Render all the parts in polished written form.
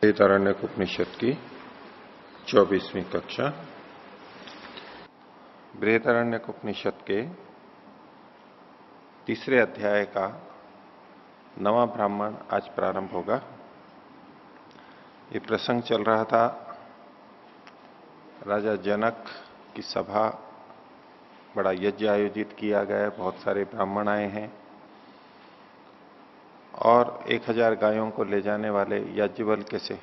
बृहदारण्यक उपनिषद की 24वीं कक्षा। बृहदारण्यक उपनिषद के तीसरे अध्याय का 9वां ब्राह्मण आज प्रारंभ होगा। ये प्रसंग चल रहा था, राजा जनक की सभा, बड़ा यज्ञ आयोजित किया गया, बहुत सारे ब्राह्मण आए हैं और 1000 गायों को ले जाने वाले याज्ञवल्क्य से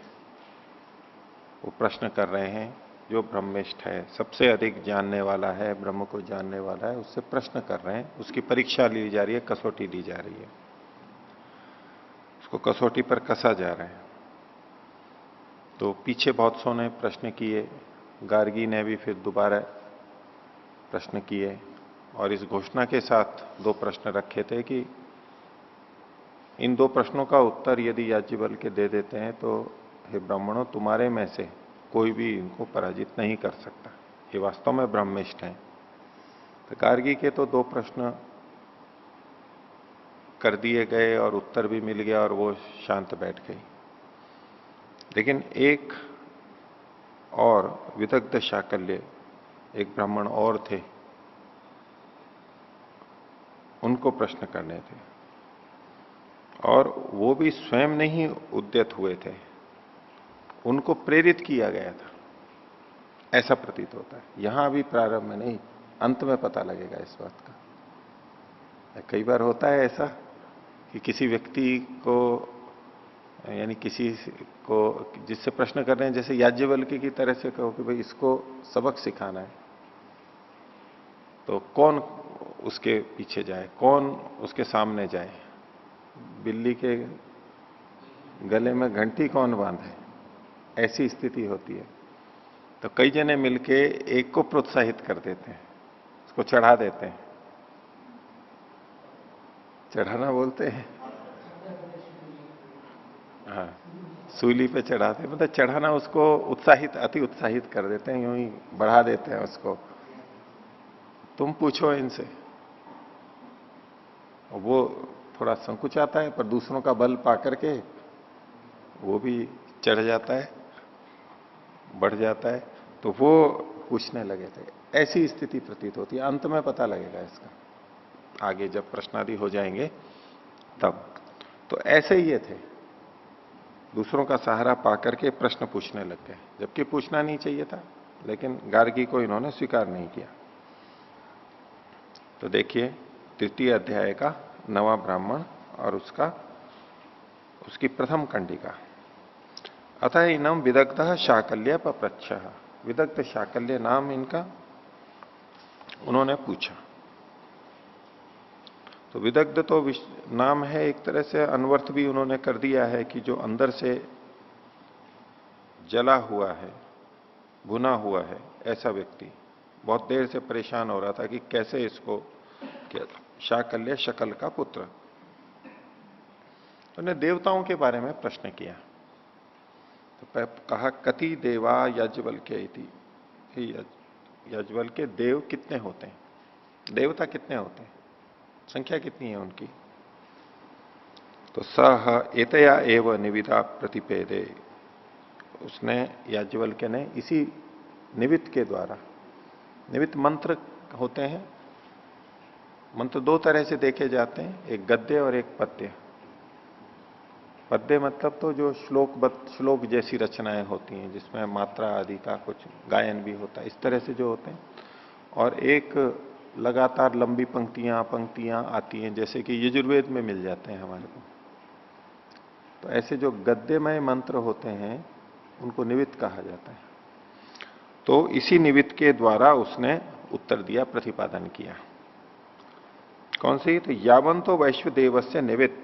वो प्रश्न कर रहे हैं। जो ब्रह्मनिष्ठ है, सबसे अधिक जानने वाला है, ब्रह्म को जानने वाला है, उससे प्रश्न कर रहे हैं। उसकी परीक्षा ली जा रही है, कसौटी ली जा रही है, उसको कसौटी पर कसा जा रहा है। तो पीछे बहुत सौ ने प्रश्न किए, गार्गी ने भी फिर दोबारा प्रश्न किए और इस घोषणा के साथ 2 प्रश्न रखे थे कि इन 2 प्रश्नों का उत्तर यदि याज्ञवल्क्य दे देते हैं तो हे ब्राह्मणों, तुम्हारे में से कोई भी इनको पराजित नहीं कर सकता, ये वास्तव में ब्रह्मनिष्ठ हैं। तो गार्गी के तो 2 प्रश्न कर दिए गए और उत्तर भी मिल गया और वो शांत बैठ गई। लेकिन एक और विदग्ध शाकल्य, एक ब्राह्मण और थे, उनको प्रश्न करने थे और वो भी स्वयं नहीं उद्यत हुए थे, उनको प्रेरित किया गया था, ऐसा प्रतीत होता है। यहां अभी प्रारंभ में नहीं, अंत में पता लगेगा इस बात का। कई बार होता है ऐसा कि किसी व्यक्ति को, यानी किसी को जिससे प्रश्न कर रहे हैं, जैसे याज्ञवल्क्य की तरह से कहो कि भाई इसको सबक सिखाना है, तो कौन उसके पीछे जाए, कौन उसके सामने जाए, बिल्ली के गले में घंटी कौन बांधे, ऐसी स्थिति होती है। तो कई जने मिलके एक को प्रोत्साहित कर देते हैं, उसको चढ़ा देते हैं। चढ़ाना बोलते हैं, हाँ, सूली पे चढ़ाते हैं, मतलब चढ़ाना, उसको उत्साहित, अति उत्साहित कर देते हैं, यूं ही बढ़ा देते हैं उसको। तुम पूछो इनसे, वो थोड़ा संकुचाता है, पर दूसरों का बल पा करके वो भी चढ़ जाता है, बढ़ जाता है। तो वो पूछने लगे थे, ऐसी स्थिति प्रतीत होती है। अंत में पता लगेगा इसका, आगे जब प्रश्नादि हो जाएंगे तब। तो ऐसे ही ये थे, दूसरों का सहारा पाकर के प्रश्न पूछने लग गए, जबकि पूछना नहीं चाहिए था, लेकिन गार्गी को इन्होंने स्वीकार नहीं किया। तो देखिए तृतीय अध्याय का 9वां ब्राह्मण और उसकी प्रथम कंडिका। अतः इनम विदग्ध शाकल्य पप्रच्छ, विदग्ध शाकल्य नाम इनका, उन्होंने पूछा। तो विदग्ध तो नाम है, एक तरह से अनवर्थ भी उन्होंने कर दिया है कि जो अंदर से जला हुआ है, भुना हुआ है, ऐसा व्यक्ति बहुत देर से परेशान हो रहा था कि कैसे इसको किया। शाकल्य शकल का पुत्र। तो उन्हें देवताओं के बारे में प्रश्न किया। तो कहा कति देवा याज्ञवल्क्य इति, याज्ञवल्क्य देव कितने होते हैं, देवता कितने होते हैं, संख्या कितनी है उनकी। तो सह एतया एव निविदा प्रतिपेदे, उसने, याज्ञवल्क्य ने इसी निवित के द्वारा, निवित मंत्र होते हैं, मंत्र 2 तरह से देखे जाते हैं, एक गद्य और एक पद्य। पद्य मतलब तो जो श्लोक जैसी रचनाएं होती हैं, जिसमें मात्रा आदि का कुछ गायन भी होता है, इस तरह से जो होते हैं। और एक लगातार लंबी पंक्तियां आती हैं, जैसे कि यजुर्वेद में मिल जाते हैं हमारे को। तो ऐसे जो गद्यमय मंत्र होते हैं उनको निवित कहा जाता है। तो इसी निवित के द्वारा उसने उत्तर दिया, प्रतिपादन किया। कौन सी? तो यावंतो वैश्वदेव से निवित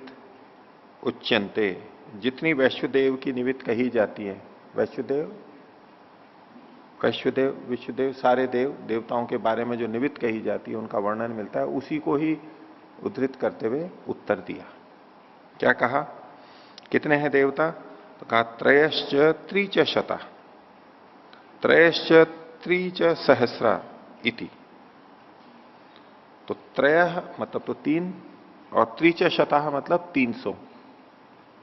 उच्यंते, जितनी वैश्वदेव की निवित कही जाती है, वैश्वदेव, विश्वदेव, सारे देवताओं के बारे में जो निवित कही जाती है, उनका वर्णन मिलता है, उसी को ही उद्धृत करते हुए उत्तर दिया। क्या कहा? कितने हैं देवता? तो कहा त्रयश्च त्रिच शता, त्रयश्च त्रिच सहस्रा इति। तो त्रय मतलब तो 3 और त्रिच शता मतलब 300,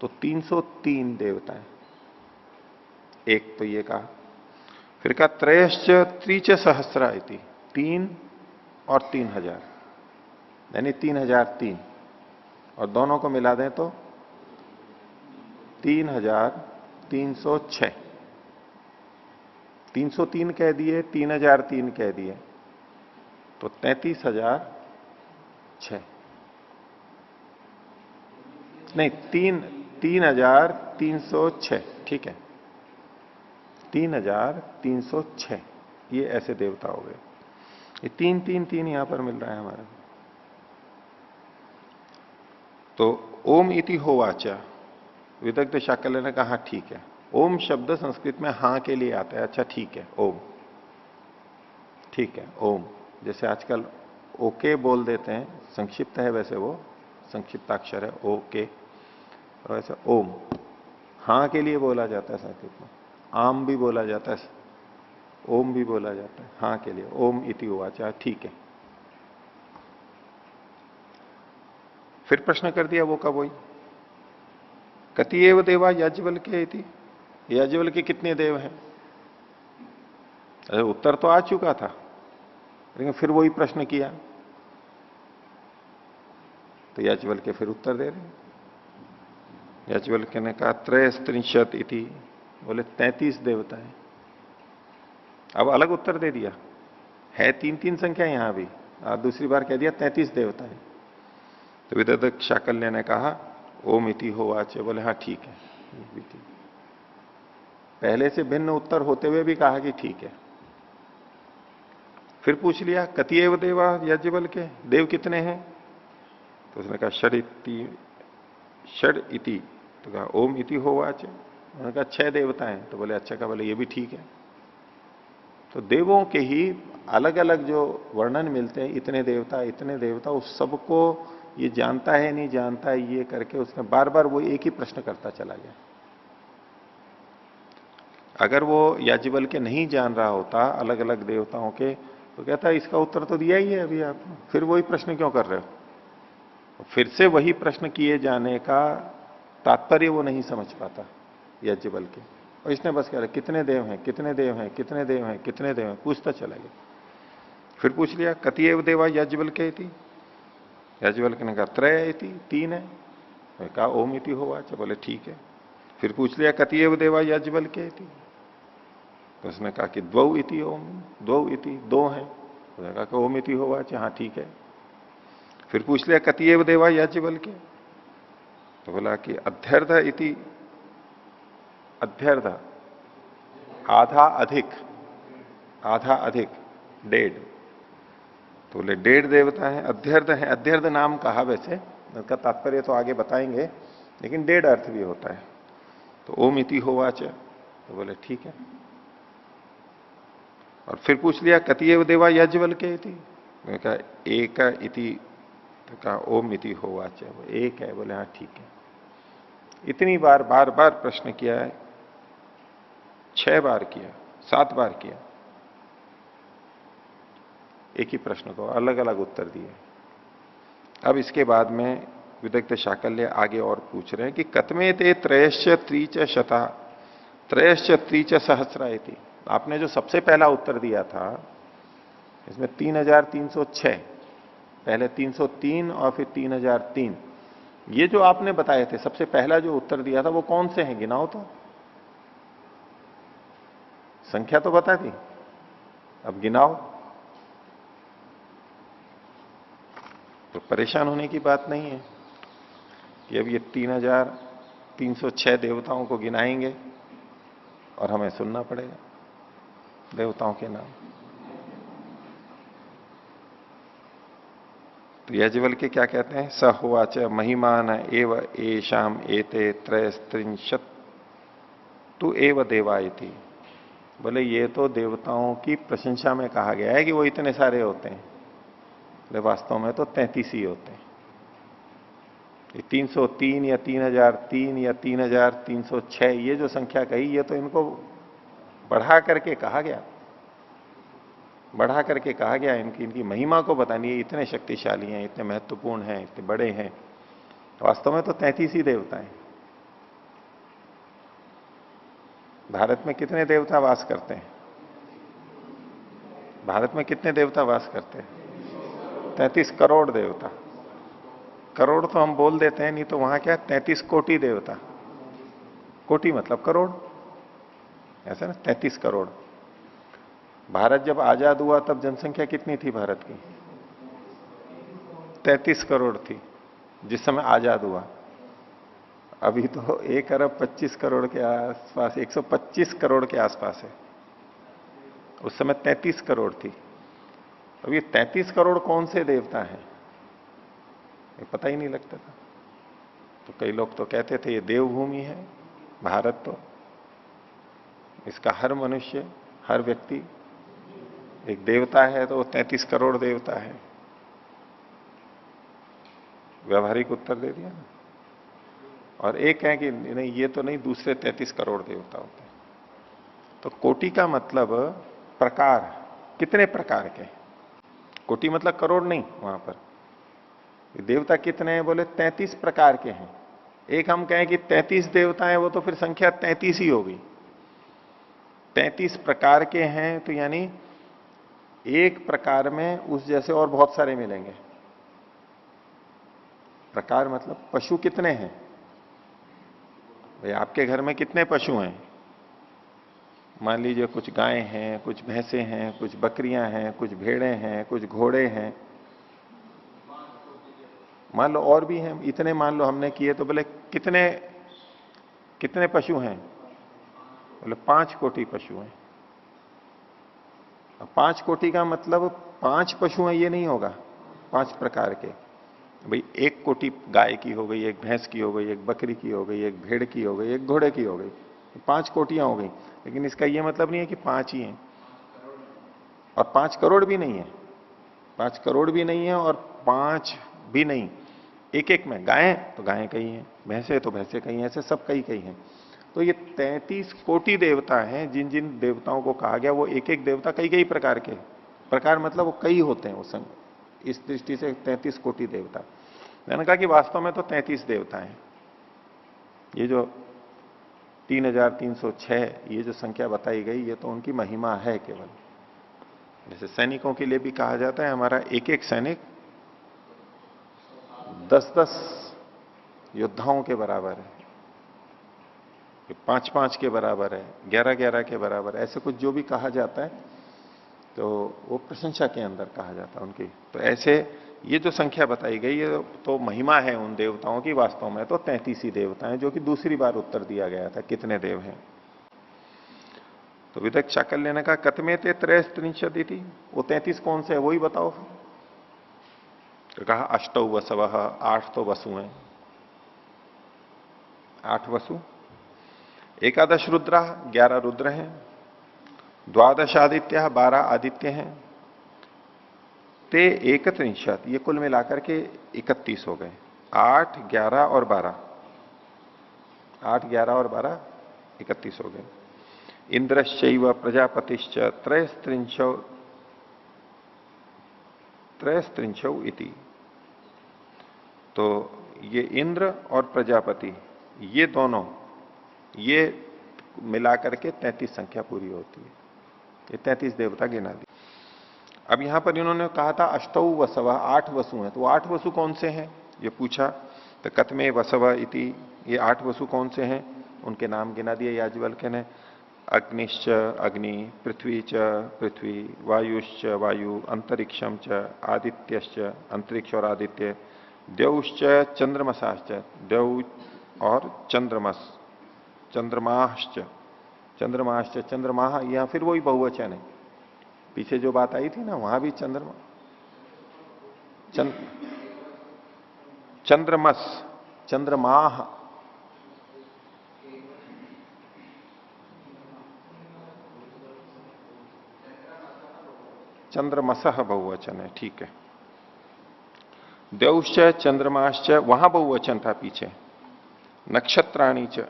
तो 303 देवता है। एक तो ये कहा। फिर कहा त्रयश्च त्रिच सहस्रा इति, 3 और 3000, यानी 3003, और दोनों को मिला दें तो 3306। 303 कह दिए, 3003 कह दिए, तो 33,006, नहीं 3306, ठीक है, 3306, ये ऐसे देवता हो गए। ये 3 यहां पर मिल रहा है हमारा। तो ओम इति होवाचा, विदग्ध शाकल्य ने कहा ठीक है। ओम शब्द संस्कृत में हां के लिए आता है। अच्छा ठीक है, ओम, ठीक है, ओम। जैसे आजकल ओके बोल देते हैं, संक्षिप्त है वैसे, वो संक्षिप्ताक्षर है ओके, वैसे ओम हां के लिए बोला जाता है संस्कृत में। आम भी बोला जाता है, ओम भी बोला जाता है हां के लिए। ओम इति उवाचा, ठीक है। फिर प्रश्न कर दिया वो का वही, कतिएव देवा याज्ञवल्क्य के इति, याज्ञवल्क्य के कितने देव हैं? अरे उत्तर तो आ चुका था, लेकिन फिर वही प्रश्न किया, तो याज्ञवल्क्य फिर उत्तर दे रहे हैं। याज्ञवल्क्य ने कहा त्रयस्त्रिंशत इति, बोले 33 देवता है। अब अलग उत्तर दे दिया है, 3 संख्या यहां भी, दूसरी बार कह दिया 33 देवता है। तो विदग्ध शाकल्य ने कहा ओम इति होवाच, बोले हाँ ठीक है, पहले से भिन्न उत्तर होते हुए भी कहा कि ठीक है। फिर पूछ लिया कतिएव देवा याज्ञवल्क्य के, देव कितने हैं? तो उसने कहा षड इति, तो कहा ओम इति होवाच, उन्होंने कहा 6 देवता हैं। तो बोले अच्छा, का बोले ये भी ठीक है। तो देवों के ही अलग अलग जो वर्णन मिलते हैं, इतने देवता, उस सबको ये जानता है नहीं जानता है, ये करके उसने बार बार वो एक ही प्रश्न करता चला गया। अगर वो याज्ञवल्क्य नहीं जान रहा होता अलग अलग देवताओं के, तो कहता इसका उत्तर तो दिया ही है अभी आप, फिर वही प्रश्न क्यों कर रहे हो? फिर से वही प्रश्न किए जाने का तात्पर्य वो नहीं समझ पाता याज्ञवल्क्य, और इसने बस कह रहा कितने देव हैं, कितने देव हैं, कितने देव हैं, कितने देव हैं, पूछता चला गया। फिर पूछ लिया कतिएव देवा याज्ञवल्क्य इति, याज्ञवल्क्य ने कहा त्रय इति, 3 है। कहा ओम इति होवाच, बोले ठीक है। फिर पूछ लिया कतिएव देवा याज्ञवल्क्य इति, तो उसने कहा कि द्वौ इति ओम, 2 इति, 2 है। उसने कहा कि ओम इति होवाच, हाँ ठीक है। फिर पूछ लिया कतिएव देवा याज्ञवल्क्य, तो बोला कि अध्यर्थ इति, अध्यर्थ आधा अधिक, आधा अधिक 1.5, तो बोले 1.5 देवता है, अध्यर्थ है। अध्यर्थ नाम कहा, वैसे इसका तात्पर्य तो आगे बताएंगे, लेकिन 1.5 अर्थ भी होता है। तो ओम इति होवाच, तो बोले ठीक है। और फिर पूछ लिया कतिएव देवा याज्ञवल्क्य इति, मैंने कहा 1 इति, तो कहा ओम इति होवाच, 1 है। बोले हाँ ठीक है। इतनी बार बार बार प्रश्न किया है, 6 बार किया, 7 बार किया, एक ही प्रश्न को अलग अलग उत्तर दिए। अब इसके बाद में विदग्ध शाकल्य आगे और पूछ रहे हैं कि कतमे ते त्रयश्च त्रिच शता, त्रयश्च त्रिच सहस्रा इति। आपने जो सबसे पहला उत्तर दिया था, इसमें 3306, पहले 303 और फिर 3003, ये जो आपने बताए थे सबसे पहला जो उत्तर दिया था, वो कौन से हैं? गिनाओ तो, संख्या तो बता दी, अब गिनाओ। तो परेशान होने की बात नहीं है कि अब ये 3306 देवताओं को गिनाएंगे और हमें सुनना पड़ेगा देवताओं के नाम। तो याज्ञवल्क्य क्या कहते हैं? स होवाच महिमान एव एशाम एते त्रयस्त्रिंशत तु एव देवा इति। बोले ये तो देवताओं की प्रशंसा में कहा गया है कि वो इतने सारे होते हैं, वास्तव में तो 33 ही होते हैं। 303 या 3003 या 3306, ये जो संख्या कही, ये तो इनको बढ़ा करके कहा गया, बढ़ा करके कहा गया। इनकी महिमा को बतानी है, इतने शक्तिशाली हैं, इतने महत्वपूर्ण हैं, इतने बड़े हैं। वास्तव में तो 33 ही देवता हैं। भारत में कितने देवता वास करते हैं? भारत में कितने देवता वास करते हैं? 33 करोड़ देवता। करोड़ तो हम बोल देते हैं, नहीं तो वहां क्या 33 कोटि देवता। कोटि मतलब करोड़, ऐसा ना, 33 करोड़। भारत जब आजाद हुआ तब जनसंख्या कितनी थी भारत की? 33 करोड़ थी जिस समय आजाद हुआ। अभी तो 1 अरब 25 करोड़ के आसपास, 125 करोड़ के आसपास है। उस समय 33 करोड़ थी। अब ये 33 करोड़ कौन से देवता हैं, ये पता ही नहीं लगता था। तो कई लोग तो कहते थे ये देवभूमि है भारत, तो इसका हर मनुष्य, हर व्यक्ति एक देवता है, तो 33 करोड़ देवता है। व्यवहारिक उत्तर दे दिया ना। और एक है कि नहीं, ये तो नहीं, दूसरे 33 करोड़ देवता होते हैं। तो कोटि का मतलब प्रकार, कितने प्रकार के। कोटि मतलब करोड़ नहीं वहां पर। देवता कितने हैं बोले 33 प्रकार के हैं। एक हम कहें कि 33 देवता हैं, वो तो फिर संख्या 33 ही होगी। 33 प्रकार के हैं तो यानी एक प्रकार में उस जैसे और बहुत सारे मिलेंगे। प्रकार मतलब पशु कितने हैं भाई, आपके घर में कितने पशु हैं? मान लीजिए कुछ गायें हैं, कुछ भैंसे हैं, कुछ बकरियां हैं, कुछ भेड़ें हैं, कुछ घोड़े हैं, मान लो और भी हैं, इतने मान लो हमने किए, तो बोले कितने कितने पशु हैं? बोले 5 कोटि पशु हैं। अब 5 कोटि का मतलब 5 पशु हैं ये नहीं होगा, 5 प्रकार के। भाई 1 कोटि गाय की हो गई, एक भैंस की हो गई, एक बकरी की हो गई, एक भेड़ की हो गई, एक घोड़े की हो गई, 5 कोटियां हो गई। लेकिन इसका यह मतलब नहीं है कि 5 ही हैं, और 5 करोड़ भी नहीं है। 5 करोड़ भी नहीं है और 5 भी नहीं। एक एक में गायें तो गायें कई हैं, भैंसे तो भैंसे कई हैं, ऐसे सब कई कई हैं। तो ये 33 कोटि देवता हैं। जिन जिन देवताओं को कहा गया वो एक एक देवता कई कई प्रकार के, प्रकार मतलब वो कई होते हैं उस संग, इस दृष्टि से 33 कोटि देवता। मैंने कहा कि वास्तव में तो 33 देवता हैं। ये जो 3306 ये जो संख्या बताई गई, ये तो उनकी महिमा है केवल। जैसे सैनिकों के लिए भी कहा जाता है हमारा एक एक सैनिक 10-10 योद्धाओं के बराबर है, 5-5 के बराबर है, 11-11 के बराबर है, ऐसे कुछ जो भी कहा जाता है तो वो प्रशंसा के अंदर कहा जाता है उनकी। तो ऐसे ये जो संख्या बताई गई है तो महिमा है उन देवताओं की। वास्तव में तो 33 ही देवता हैं, जो कि दूसरी बार उत्तर दिया गया था कितने देव हैं। तो विदक चाकल्य ने कहा कतमे ते त्रयस्त्रिंशति थी, वो 33 कौन से है वही बताओ। तो कहा अष्टौ वसव, 8 तो वसु हैं, 8 वसु। एकादश रुद्रा, 11 रुद्र हैं। द्वादश आदित्य, 12 आदित्य हैं। ते 31, ये कुल मिलाकर के 31 हो गए। 8, 11 और 12, 8, 11 और 12 31 हो गए। इंद्रश्चैव प्रजापतिश्च त्रयस्त्रिंशौ इति। तो ये इंद्र और प्रजापति, ये दोनों, ये मिलाकर के 33 संख्या पूरी होती है। ये 33 देवता गिना दी। अब यहां पर इन्होंने कहा था अष्टौ वसव, 8 वसु हैं, तो 8 वसु कौन से हैं ये पूछा। तो कतमे वसव इति, ये 8 वसु कौन से हैं, उनके नाम गिना दिए याज्ञवल्क्य ने। अग्निश्च अग्नि, पृथ्वी च पृथ्वी, वायुश्च वायु, अंतरिक्षम च, आदित्यश्च अंतरिक्ष और आदित्य, द्यौश्च चंद्रमसाश्च, द्यौ और चंद्रमस, चंद्रमाश्च, चंद्रमाश्च, चंद्रमाह, या फिर वही बहुवचन है। पीछे जो बात आई थी ना वहां भी चंद्रमा, चंद्रमस, चंद्रमाह, चंद्रमसह बहुवचन है, ठीक है। द्यौश्च चंद्रमाश्च वहां बहुवचन था पीछे। नक्षत्राणी च,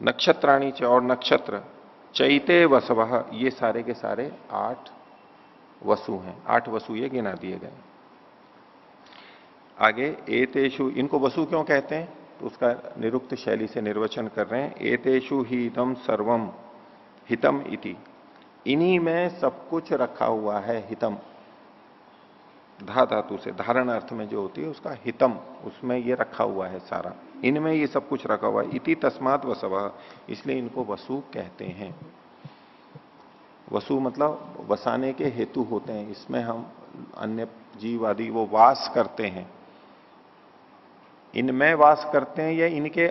नक्षत्राणी च और नक्षत्र, चैते वसव, ये सारे के सारे 8 वसु हैं। 8 वसु ये गिना दिए गए। आगे एतेषु, इनको वसु क्यों कहते हैं, तो उसका निरुक्त शैली से निर्वचन कर रहे हैं। एतेषु ही इदम सर्वम हितम इति, इन्हीं में सब कुछ रखा हुआ है। हितम धा धातु से धारण अर्थ में जो होती है उसका हितम, उसमें ये रखा हुआ है सारा, इनमें ये सब कुछ रखा हुआ है। इति तस्मात् वसव, इसलिए इनको वसु कहते हैं। वसु मतलब वसाने के हेतु होते हैं, इसमें हम अन्य जीव आदि वो वास करते हैं, इनमें वास करते हैं या इनके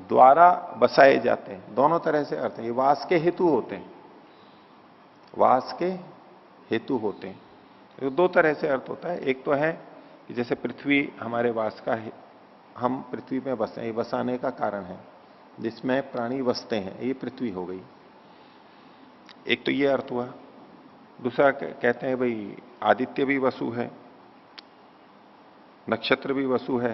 द्वारा बसाए जाते हैं, दोनों तरह से अर्थ है। ये वास के हेतु होते हैं, वास के हेतु होते हैं। तो दो तरह से अर्थ होता है। एक तो है कि जैसे पृथ्वी हमारे वास का है, हम पृथ्वी में बसे, ये बसाने का कारण है, जिसमें प्राणी बसते हैं, ये पृथ्वी हो गई। एक तो ये अर्थ हुआ। दूसरा कहते हैं भाई आदित्य भी वसु है, नक्षत्र भी वसु है।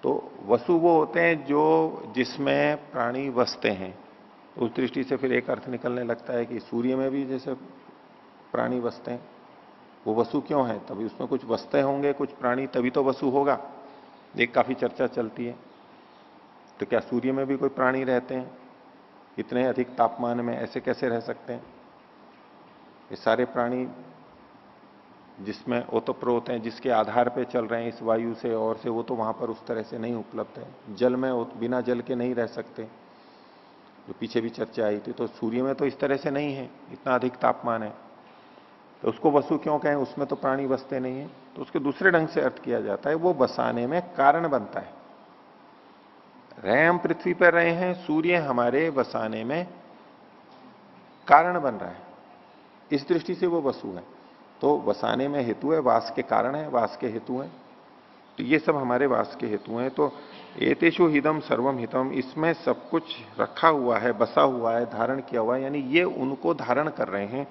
तो वसु वो होते हैं जो जिसमें प्राणी बसते हैं। तो उस दृष्टि से फिर एक अर्थ निकलने लगता है कि सूर्य में भी जैसे प्राणी बसते हैं, वो वसु क्यों है? तभी उसमें कुछ बसते होंगे कुछ प्राणी, तभी तो वसु होगा। एक काफी चर्चा चलती है, तो क्या सूर्य में भी कोई प्राणी रहते हैं? इतने अधिक तापमान में ऐसे कैसे रह सकते हैं? ये सारे प्राणी जिसमें ओतप्रोत हैं, जिसके आधार पे चल रहे हैं इस वायु से और से, वो तो वहां पर उस तरह से नहीं उपलब्ध है। जल में बिना जल के नहीं रह सकते, जो पीछे भी चर्चा आई थी। तो सूर्य में तो इस तरह से नहीं है, इतना अधिक तापमान है, तो उसको वसु क्यों कहें? उसमें तो प्राणी बसते नहीं है। तो उसके दूसरे ढंग से अर्थ किया जाता है, वो बसाने में कारण बनता है। रहे हम पृथ्वी पर रहे हैं, सूर्य हमारे बसाने में कारण बन रहा है, इस दृष्टि से वो वसु है। तो बसाने में हेतु है, वास के कारण है, वास के हेतु है। तो ये सब हमारे वास के हेतु हैं। तो एतेषु हिदम सर्वम हितम, इसमें सब कुछ रखा हुआ है, बसा हुआ है, धारण किया हुआ है, यानी ये उनको धारण कर रहे हैं,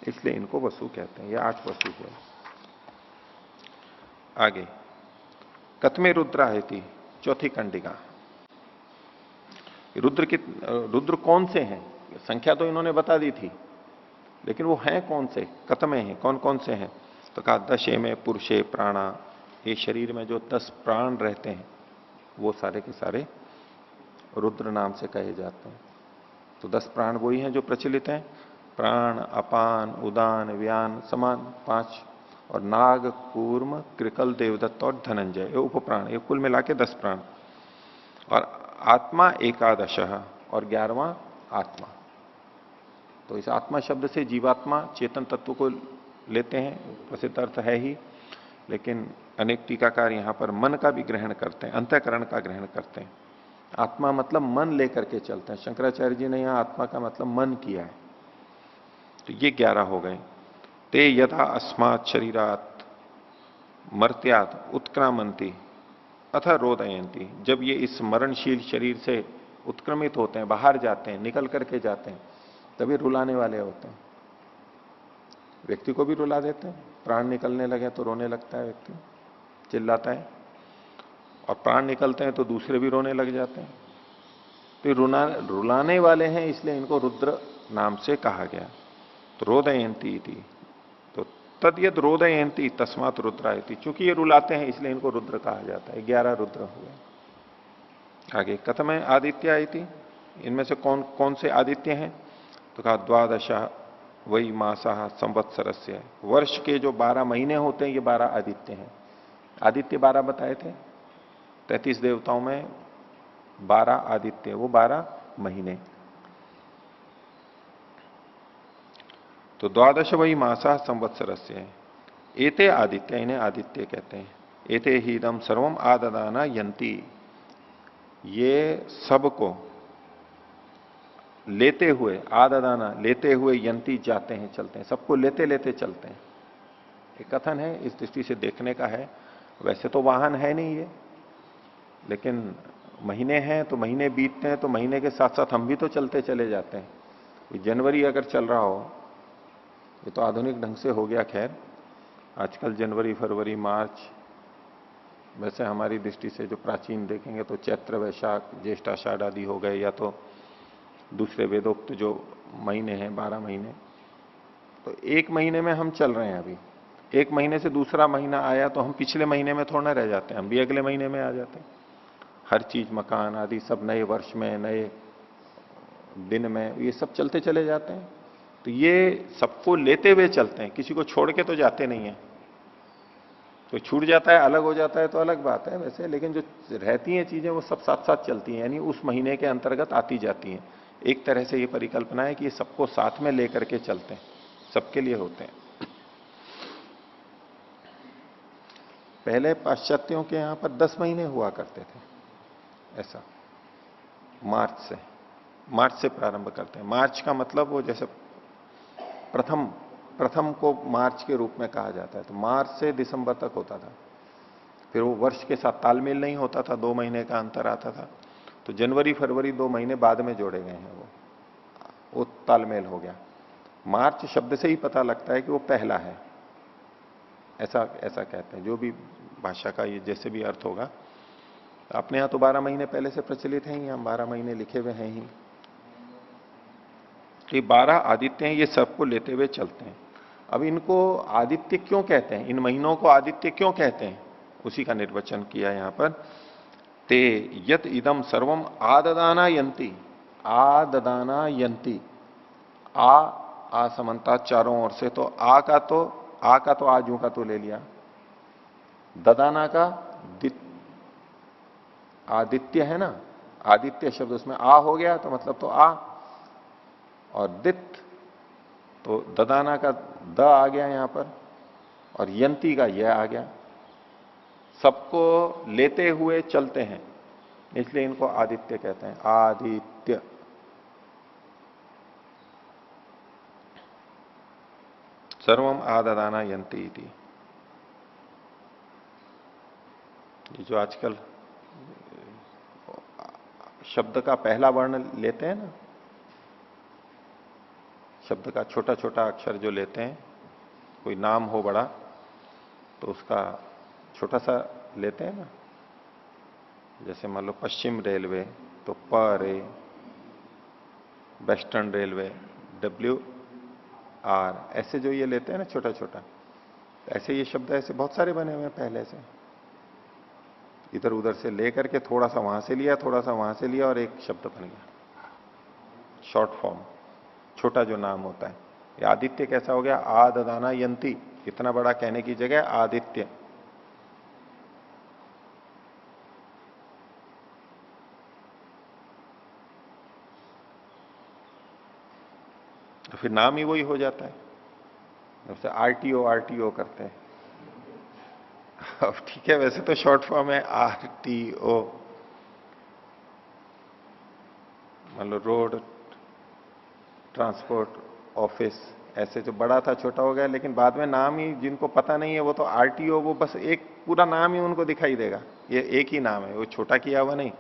इसलिए इनको वसु कहते हैं। ये 8 वसु है। आगे कतमे रुद्रा है थी, चौथी कंडिका। रुद्र कौन से हैं? संख्या तो इन्होंने बता दी थी, लेकिन वो हैं कौन से, कतमे हैं, कौन कौन से हैं? तो कहा 10 में पुरुषे प्राणा, ये शरीर में जो 10 प्राण रहते हैं वो सारे के सारे रुद्र नाम से कहे जाते हैं। तो 10 प्राण वही हैं जो प्रचलित हैं, प्राण, अपान, उदान, व्यान, समान 5, और नाग, कूर्म, कृकल, देवदत्त और धनंजय, ये उपप्राण, ये कुल मिला के 10 प्राण। और आत्मा 11 और 11वां आत्मा। तो इस आत्मा शब्द से जीवात्मा चेतन तत्व को लेते हैं, प्रसिद्ध अर्थ है ही, लेकिन अनेक टीकाकार यहां पर मन का भी ग्रहण करते हैं, अंतःकरण का ग्रहण करते हैं। आत्मा मतलब मन लेकर के चलते हैं। शंकराचार्य जी ने यहां आत्मा का मतलब मन किया है। तो ये 11 हो गए। ते यथा अस्मात् शरीरात मर्त्यात उत्क्रामंती अथ रोदयंती, जब ये इस मरणशील शरीर से उत्क्रमित होते हैं, बाहर जाते हैं, निकल करके जाते हैं, तभी रुलाने वाले होते हैं। व्यक्ति को भी रुला देते हैं, प्राण निकलने लगे तो रोने लगता है व्यक्ति, चिल्लाता है, और प्राण निकलते हैं तो दूसरे भी रोने लग जाते हैं। तो रुलाने वाले हैं, इसलिए इनको रुद्र नाम से कहा गया। तो रोदयंती थी, तो तद यद रोदयंती तस्मात रुद्रायती, चूंकि ये रुलाते हैं इसलिए इनको रुद्र कहा जाता है। 11 रुद्र हुए। आगे कथम है आदित्य आई थी, इनमें से कौन कौन से आदित्य हैं? तो कहा 12 वही मासा संवत्सरस्य, वर्ष के जो 12 महीने होते हैं ये 12 आदित्य हैं। आदित्य 12 बताए थे, 33 देवताओं में 12 आदित्य, वो 12 महीने। तो 12 वही मासा संवत्सरस्य, एते आदित्य, इन्हें आदित्य कहते हैं। एते ही इदम सर्वम आददाना यंती, ये सबको लेते हुए, आददाना लेते हुए, यंती जाते हैं, चलते हैं, सबको लेते लेते चलते हैं। एक कथन है, इस दृष्टि से देखने का है। वैसे तो वाहन है नहीं ये, लेकिन महीने हैं तो महीने बीतते हैं, तो महीने के साथ साथ हम भी तो चलते चले जाते हैं। जनवरी अगर चल रहा हो, ये तो आधुनिक ढंग से हो गया, खैर आजकल जनवरी, फरवरी, मार्च, वैसे हमारी दृष्टि से जो प्राचीन देखेंगे तो चैत्र, वैशाख, ज्येष्ठ, आषाढ़ आदि हो गए, या तो दूसरे वेदोक्त जो महीने हैं 12 महीने। तो एक महीने में हम चल रहे हैं अभी, एक महीने से दूसरा महीना आया तो हम पिछले महीने में थोड़ा रह जाते हैं, हम भी अगले महीने में आ जाते हैं। हर चीज, मकान आदि सब नए वर्ष में, नए दिन में, ये सब चलते चले जाते हैं। तो ये सबको लेते हुए चलते हैं, किसी को छोड़ के तो जाते नहीं है। तो छूट जाता है, अलग हो जाता है तो अलग बात है वैसे, लेकिन जो रहती हैं चीजें वो सब साथ साथ चलती हैं, यानी उस महीने के अंतर्गत आती जाती हैं। एक तरह से ये परिकल्पना है कि ये सबको साथ में लेकर के चलते हैं, सबके लिए होते हैं। पहले पाश्चात्यों के यहां पर 10 महीने हुआ करते थे ऐसा। मार्च से प्रारंभ करते हैं। मार्च का मतलब वो जैसे प्रथम प्रथम को मार्च के रूप में कहा जाता है, तो मार्च से दिसंबर तक होता था। फिर वो वर्ष के साथ तालमेल नहीं होता था, 2 महीने का अंतर आता था, तो जनवरी फरवरी 2 महीने बाद में जोड़े गए हैं, वो तालमेल हो गया। मार्च शब्द से ही पता लगता है कि वो पहला है, ऐसा ऐसा कहते हैं। जो भी भाषा का ये जैसे भी अर्थ होगा, अपने यहां तो 12 महीने पहले से प्रचलित हैं ही, हम 12 महीने लिखे हुए हैं ही। ये 12 आदित्य हैं, ये सबको लेते हुए चलते हैं। अब इनको आदित्य क्यों कहते हैं, इन महीनों को आदित्य क्यों कहते हैं, उसी का निर्वचन किया यहां पर। ते यत इदम सर्वम आददाना यंती, आददाना यंती, आ समन्ता चारों ओर से, तो आ का तो आजू का तो ले लिया, ददाना का आदित्य है ना, आदित्य शब्द उसमें आ हो गया, तो मतलब तो आ, और दित तो ददाना का द आ गया यहां पर, और यंती का यह आ गया। सबको लेते हुए चलते हैं, इसलिए इनको आदित्य कहते हैं, आदित्य। सर्वम आददाना यंती इति। ये जो आजकल शब्द का पहला वर्ण लेते हैं ना, शब्द का छोटा छोटा अक्षर जो लेते हैं, कोई नाम हो बड़ा तो उसका छोटा सा लेते हैं ना, जैसे मान लो पश्चिम रेलवे तो प रे, वेस्टर्न रेलवे WR, ऐसे जो ये लेते हैं ना छोटा छोटा, ऐसे ये शब्द ऐसे बहुत सारे बने हुए हैं पहले से, इधर उधर से लेकर के थोड़ा सा वहां से लिया, थोड़ा सा वहां से लिया, और एक शब्द बन गया शॉर्ट फॉर्म, छोटा जो नाम होता है। ये आदित्य कैसा हो गया, आददाना यंती, इतना बड़ा कहने की जगह आदित्य। तो फिर नाम ही वही हो जाता है, जैसे RTO करते हैं। अब ठीक है, वैसे तो शॉर्ट फॉर्म है RTO, मान लो रोड ट्रांसपोर्ट ऑफिस, ऐसे जो बड़ा था छोटा हो गया, लेकिन बाद में नाम ही जिनको पता नहीं है वो तो RTO, वो बस एक पूरा नाम ही उनको दिखाई देगा, ये एक ही नाम है, वो छोटा किया हुआ नहीं,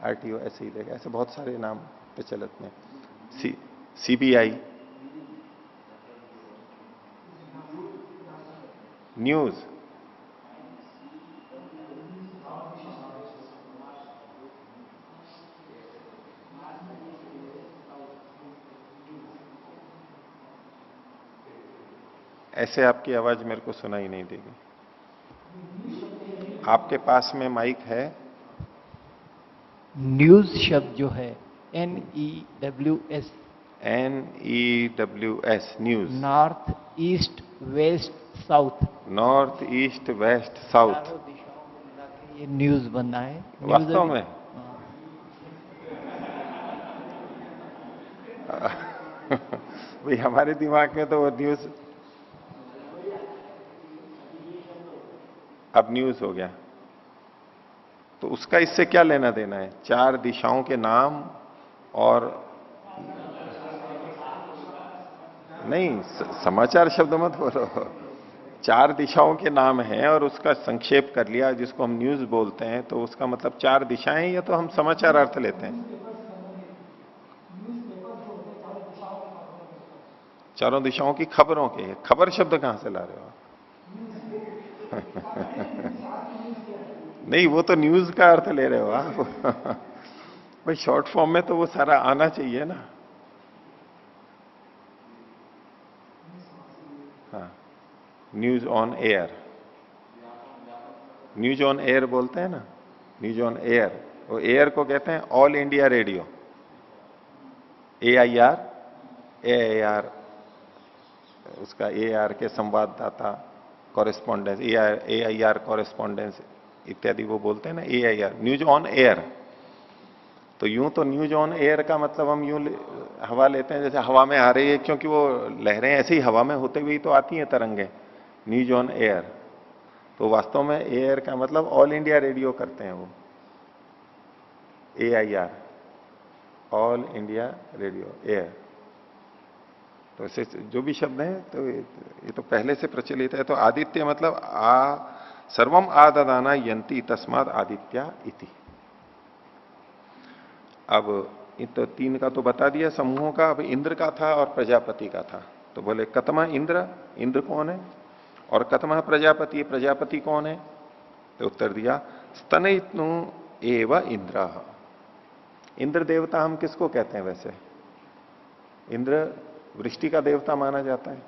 RTO ऐसे ही देगा। ऐसे बहुत सारे नाम प्रचलित में, CBI, न्यूज, ऐसे आपकी आवाज मेरे को सुनाई नहीं देगी। आपके पास में माइक है? न्यूज शब्द जो है NEWS, NEWS, news, north east west south, north east west south, चारों दिशाओं को मिला के ये न्यूज बनना है। न्यूज वास्तव में भाई हमारे दिमाग में तो वो न्यूज, अब न्यूज हो गया, तो उसका इससे क्या लेना देना है, 4 दिशाओं के नाम, और नहीं समाचार शब्द मत बोलो, 4 दिशाओं के नाम हैं और उसका संक्षेप कर लिया जिसको हम न्यूज बोलते हैं, तो उसका मतलब 4 दिशाएं, या तो हम समाचार अर्थ लेते हैं। चारों दिशाओं की खबरों के, खबर शब्द कहां से ला रहे हो आप? नहीं, वो तो न्यूज का अर्थ ले रहे हो आप। भाई शॉर्ट फॉर्म में तो वो सारा आना चाहिए ना। हाँ, news on air, news on air बोलते हैं ना, न्यूज ऑन एयर, वो एयर को कहते हैं all India radio, AIR, AIR, उसका AIR के संवाददाता, कॉरेस्पॉन्डेंस, AIR कॉरेस्पॉन्डेंस इत्यादि वो बोलते हैं ना, AIR न्यूज ऑन एयर। तो यूं तो न्यूज ऑन एयर का मतलब हम यूं हवा लेते हैं जैसे हवा में आ रही है, क्योंकि वो लहरें ऐसे ही हवा में होते हुए तो आती हैं तरंगे, न्यूज ऑन एयर। तो वास्तव में एयर का मतलब ऑल इंडिया रेडियो करते हैं वो, AIR, all India radio air. तो ऐसे जो भी शब्द हैं तो ये तो पहले से प्रचलित है। तो आदित्य मतलब सर्वम आददाना यंती तस्माद आदित्या इति। अब तो 3 का तो बता दिया समूहों का, अब इंद्र का था और प्रजापति का था। तो बोले कतमा इंद्र, इंद्र कौन है, और कतमा प्रजापति, प्रजापति कौन है। तो उत्तर दिया स्तनयित्नु एव इंद्र। इंद्र देवता हम किसको कहते हैं वैसे, इंद्र वृष्टि का देवता माना जाता है।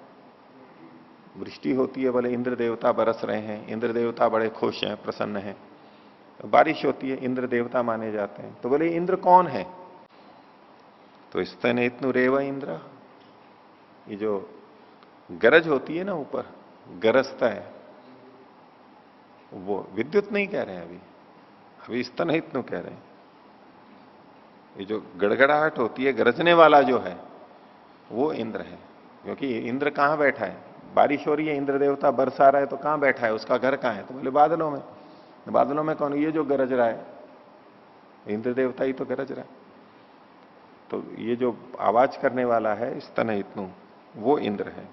वृष्टि होती है, बोले इंद्र देवता बरस रहे हैं, इंद्र देवता बड़े खुश हैं, प्रसन्न हैं। बारिश होती है, इंद्र देवता माने जाते हैं। तो बोले इंद्र कौन है, तो स्तनयित्नु रेव इंद्र, ये जो गरज होती है ना ऊपर, गरजता है, वो विद्युत नहीं कह रहे हैं अभी स्तनयित्नु कह रहे हैं। ये जो गड़गड़ाहट होती है, गरजने वाला जो है वो इंद्र है। क्योंकि इंद्र कहां बैठा है, बारिश हो रही है, इंद्र देवता बरसा रहा है, तो कहां बैठा है, उसका घर कहां है, तो बोले बादलों में। बादलों में कौन, ये जो गरज रहा है इंद्र देवता ही तो गरज रहा है। तो ये जो आवाज करने वाला है स्तनयित्नु, वो इंद्र है।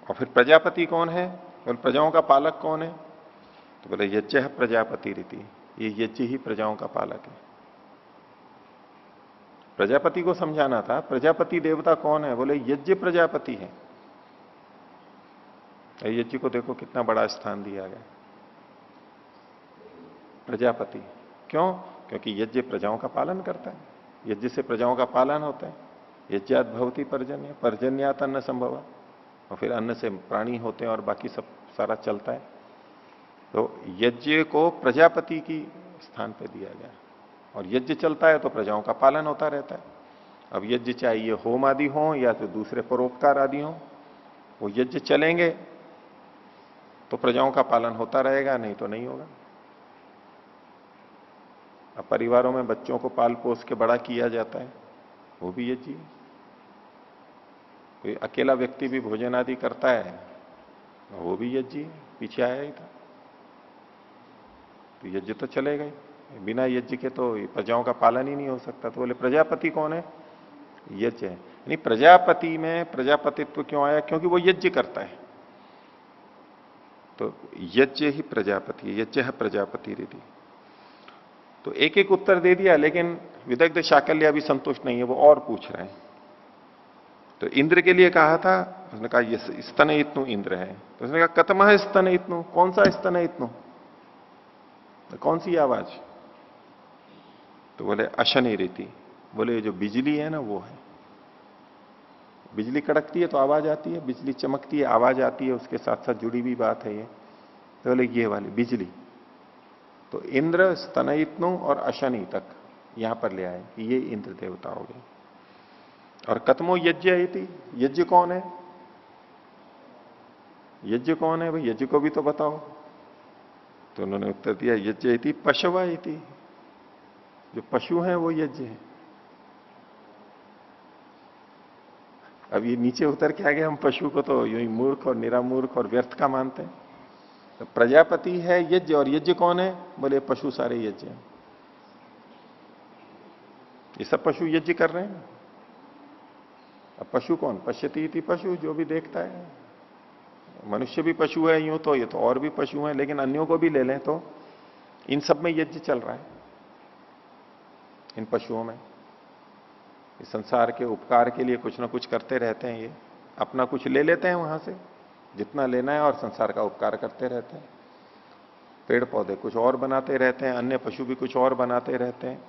और फिर प्रजापति कौन है, बोले प्रजाओं का पालक कौन है, तो बोले यज्ञ प्रजापति रीति, ये यज्ञ ही प्रजाओं का पालक है। प्रजापति को समझाना था, प्रजापति देवता कौन है, बोले यज्ञ प्रजापति है। यज्ञ को देखो कितना बड़ा स्थान दिया गया, प्रजापति। क्यों, क्योंकि यज्ञ प्रजाओं का पालन करता है, यज्ञ से प्रजाओं का पालन होता है। यज्ञात भवति पर्जन्य, पर्जन्यात अन्न संभव, और फिर अन्न से प्राणी होते हैं और बाकी सब सारा चलता है। तो यज्ञ को प्रजापति की स्थान पे दिया गया, और यज्ञ चलता है तो प्रजाओं का पालन होता रहता है। अब यज्ञ चाहिए होम आदि हो या तो दूसरे परोपकार आदि हो, वो यज्ञ चलेंगे तो प्रजाओं का पालन होता रहेगा, नहीं तो नहीं होगा। अब परिवारों में बच्चों को पाल पोस के बड़ा किया जाता है, वो भी यज्ञ है। कोई अकेला व्यक्ति भी भोजन आदि करता है, वो भी यज्ञ है, पीछे आया ही था। तो यज्ञ तो चलेगा ही, बिना यज्ञ के तो प्रजाओं का पालन ही नहीं हो सकता। तो बोले प्रजापति कौन है, यज्ञ है। यानी प्रजापति में प्रजापतित्व क्यों आया, क्योंकि वो यज्ञ करता है। तो यज्ञ ही प्रजापति है, यज्ञ है प्रजापति रीति। तो एक एक उत्तर दे दिया, लेकिन विदग्ध शाकल्य अभी संतुष्ट नहीं है, वो और पूछ रहे हैं। तो इंद्र के लिए कहा था, उसने कहा ये स्तनयित्नु इंद्र है। तो उसने कहा कतमः स्तनयित्नु, कौन सा स्तनयित्नु, तो कौन सी आवाज, तो बोले अशनि रीति, बोले जो बिजली है ना वो है। बिजली कड़कती है तो आवाज आती है, बिजली चमकती है आवाज आती है, उसके साथ साथ जुड़ी भी बात है ये। तो बोले ये वाली बिजली। तो इंद्र, स्तनयित्नु और अशनि तक यहां पर ले आए कि ये इंद्र देवता हो गए। और कतमो यज्ञ इति, यज्ञ कौन है, यज्ञ कौन है भाई, यज्ञ को भी तो बताओ। तो उन्होंने उत्तर दिया यज्ञ इति पशवा इति, जो पशु हैं वो यज्ञ है। अब ये नीचे उतर के आगे हम पशु को तो यूं ही मूर्ख और निरामूर्ख और व्यर्थ का मानते हैं। तो प्रजापति है यज्ञ, और यज्ञ कौन है, बोले पशु सारे यज्ञ हैं। ये सब पशु यज्ञ कर रहे हैं। अब पशु कौन, पश्यति इति पशु, जो भी देखता है। मनुष्य भी पशु है यूं तो, ये तो और भी पशु हैं, लेकिन अन्यों को भी ले लें तो इन सब में यज्ञ चल रहा है, इन पशुओं में। इस संसार के उपकार के लिए कुछ ना कुछ करते रहते हैं, ये अपना कुछ ले लेते हैं वहां से जितना लेना है, और संसार का उपकार करते रहते हैं। पेड़ पौधे कुछ और बनाते रहते हैं, अन्य पशु भी कुछ और बनाते रहते हैं,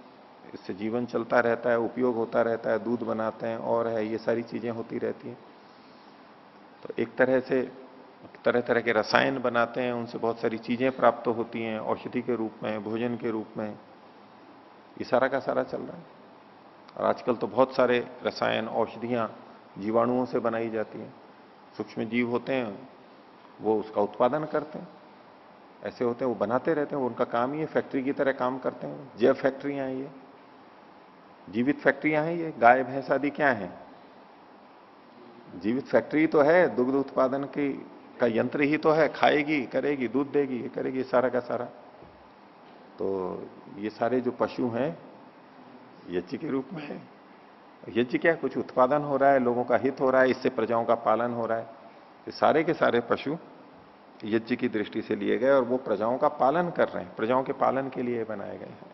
इससे जीवन चलता रहता है, उपयोग होता रहता है, दूध बनाते हैं और है, ये सारी चीजें होती रहती हैं। तो एक तरह से तरह तरह के रसायन बनाते हैं, उनसे बहुत सारी चीजें प्राप्त होती हैं, औषधि के रूप में, भोजन के रूप में। ये सारा का सारा चल रहा है। और आजकल तो बहुत सारे रसायन, औषधियां जीवाणुओं से बनाई जाती हैं। सूक्ष्म जीव होते हैं, वो उसका उत्पादन करते हैं। ऐसे होते हैं, वो बनाते रहते हैं, वो उनका काम ही है, फैक्ट्री की तरह काम करते हैं। जैव फैक्ट्रियां हैं ये, जीवित फैक्ट्रियां हैं ये। गाय भैंस आदि क्या है? जीवित फैक्ट्री तो है, दुग्ध उत्पादन की का यंत्र ही तो है। खाएगी, करेगी, दूध देगी, ये करेगी, सारा का सारा। तो ये सारे जो पशु हैं यज्ञ के रूप में है। यज्ञ क्या, कुछ उत्पादन हो रहा है, लोगों का हित हो रहा है, इससे प्रजाओं का पालन हो रहा है। ये सारे के सारे पशु यज्ञ की दृष्टि से लिए गए और वो प्रजाओं का पालन कर रहे हैं, प्रजाओं के पालन के लिए बनाए गए हैं।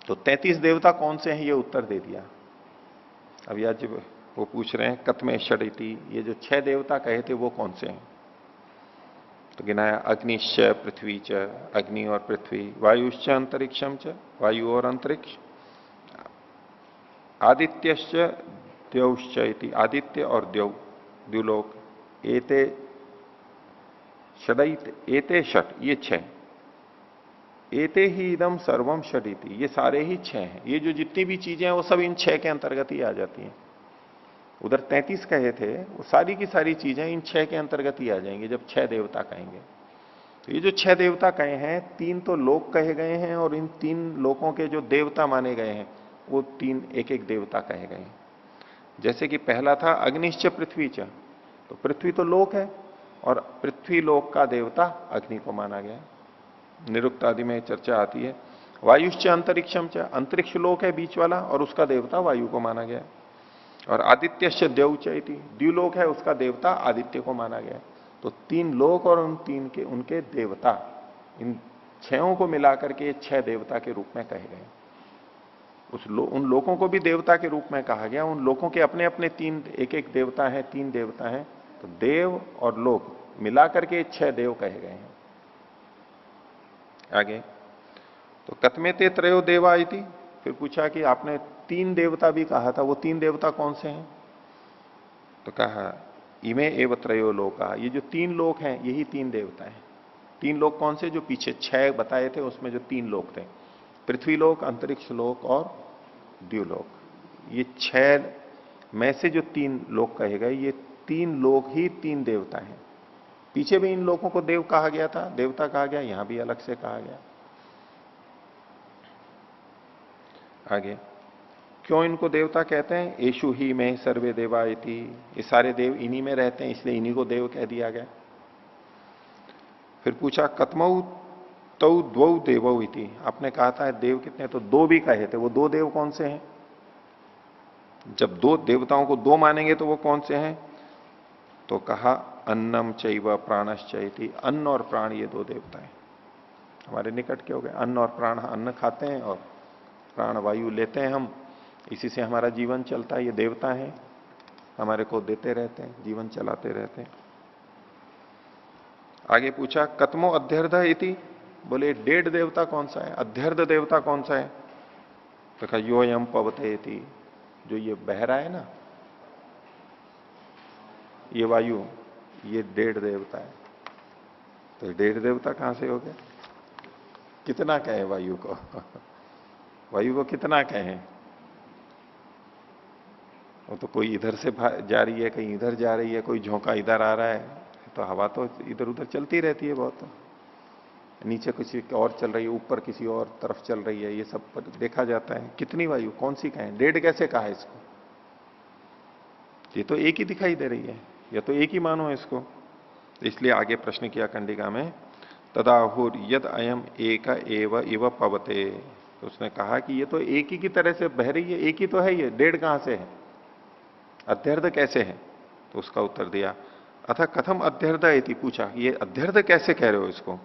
तो 33 देवता कौन से हैं, ये उत्तर दे दिया। अब यह जब वो पूछ रहे हैं कथमे षडिति, ये जो 6 देवता कहे थे वो कौन से हैं? तो गिनाया अग्निश्च पृथ्वी च, अग्नि और पृथ्वी, वायुश्च अंतरिक्षम च, वायु और अंतरिक्ष, आदित्यश्च द्यौश्च इति, आदित्य और द्यौ, द्युलोक, एते षडैत, एते षट, ये 6। एते ही इदम सर्वम षडिति, ये सारे ही 6 हैं। ये जो जितनी भी चीजें हैं वो सब इन 6 के अंतर्गत ही आ जाती हैं। उधर 33 कहे थे, वो सारी की सारी चीजें इन 6 के अंतर्गत ही आ जाएंगे जब 6 देवता कहेंगे। तो ये जो 6 देवता कहे हैं, 3 तो लोक कहे गए हैं, और इन 3 लोकों के जो देवता माने गए हैं वो 3 एक एक देवता कहे गए हैं। जैसे कि पहला था अग्निश्च पृथ्वी च, तो पृथ्वी तो लोक है और पृथ्वी लोक का देवता अग्नि को माना गया। निरुक्त आदि में चर्चा आती है। वायुश्च अंतरिक्षम च, अंतरिक्ष लोक है बीच वाला, और उसका देवता वायु को माना गया। और आदित्यश्च द्यौच इति, द्युलोक है, उसका देवता आदित्य को माना गया। तो 3 लोक और उन 3 के उनके देवता, इन 6 को मिलाकर के 6 देवता के रूप में कहे गए। उन लोकों को भी देवता के रूप में कहा गया। उन लोकों के अपने अपने 3 एक एक देवता है, 3 देवता हैं। तो देव और लोक मिलाकर के 6 देव कहे गए हैं। आगे तो कथमे ते त्रयो देवा इति, फिर पूछा कि आपने 3 देवता भी कहा था, वो 3 देवता कौन से हैं? तो कहा इमे एव त्रयो लोका, ये जो 3 लोक हैं यही 3 देवता हैं। 3 लोक कौन से? जो पीछे 6 बताए थे उसमें जो 3 लोक थे, पृथ्वी लोक, अंतरिक्ष लोक और द्युलोक, ये 6 में से जो 3 लोक कहे गए, ये 3 लोक ही 3 देवता हैं। पीछे भी इन लोगों को देव कहा गया था, देवता कहा गया, यहां भी अलग से कहा गया। आगे क्यों इनको देवता कहते हैं? येषु ही में सर्वे देवा इति, ये सारे देव इन्हीं में रहते हैं, इसलिए इन्हीं को देव कह दिया गया। फिर पूछा कतमऊ तौ द्वौ देवौ इति, आपने कहा था देव कितने, तो 2 भी कहे थे। वो 2 देव कौन से हैं? जब 2 देवताओं को 2 मानेंगे तो वो कौन से हैं? तो कहा अन्नम चैव प्राणश्च इति, अन्न और प्राण ये 2 देवता हैं। हमारे निकट के हो गए। अन्न और प्राण, अन्न खाते हैं और प्राण वायु लेते हैं हम, इसी से हमारा जीवन चलता है। ये देवता हैं, हमारे को देते रहते हैं, जीवन चलाते रहते हैं। आगे पूछा कतमो अध्यर्ध इति, बोले 1.5 देवता कौन सा है? अध्यर्ध देवता कौन सा है? तो कहा योयम पवते इति, जो ये बह रहा है ना, ये वायु, ये 1.5 देवता है। तो 1.5 देवता कहां से हो गया? कितना कहे वायु को? वायु को कितना कहें? वो तो कोई इधर से जा रही है, कहीं इधर जा रही है, कोई झोंका इधर आ रहा है, तो हवा तो इधर उधर चलती रहती है बहुत। नीचे किसी और चल रही है, ऊपर किसी और तरफ चल रही है, ये सब देखा जाता है। कितनी वायु, कौन सी कहें? 1.5 कैसे कहा इसको? ये तो एक ही दिखाई दे रही है, या तो एक ही मानो इसको। तो इसलिए आगे प्रश्न किया कंडिका में, तदाहुर यद अयम एक एव इव पवते, तो उसने कहा कि ये तो एक ही की तरह से बह रही है, एक ही तो है ये, 1.5 कहां से है? अध्यर्ध कैसे है? तो उसका उत्तर दिया अथा कथम अध्यर्ध इति, पूछा ये अध्यर्ध कैसे कह रहे हो इसको?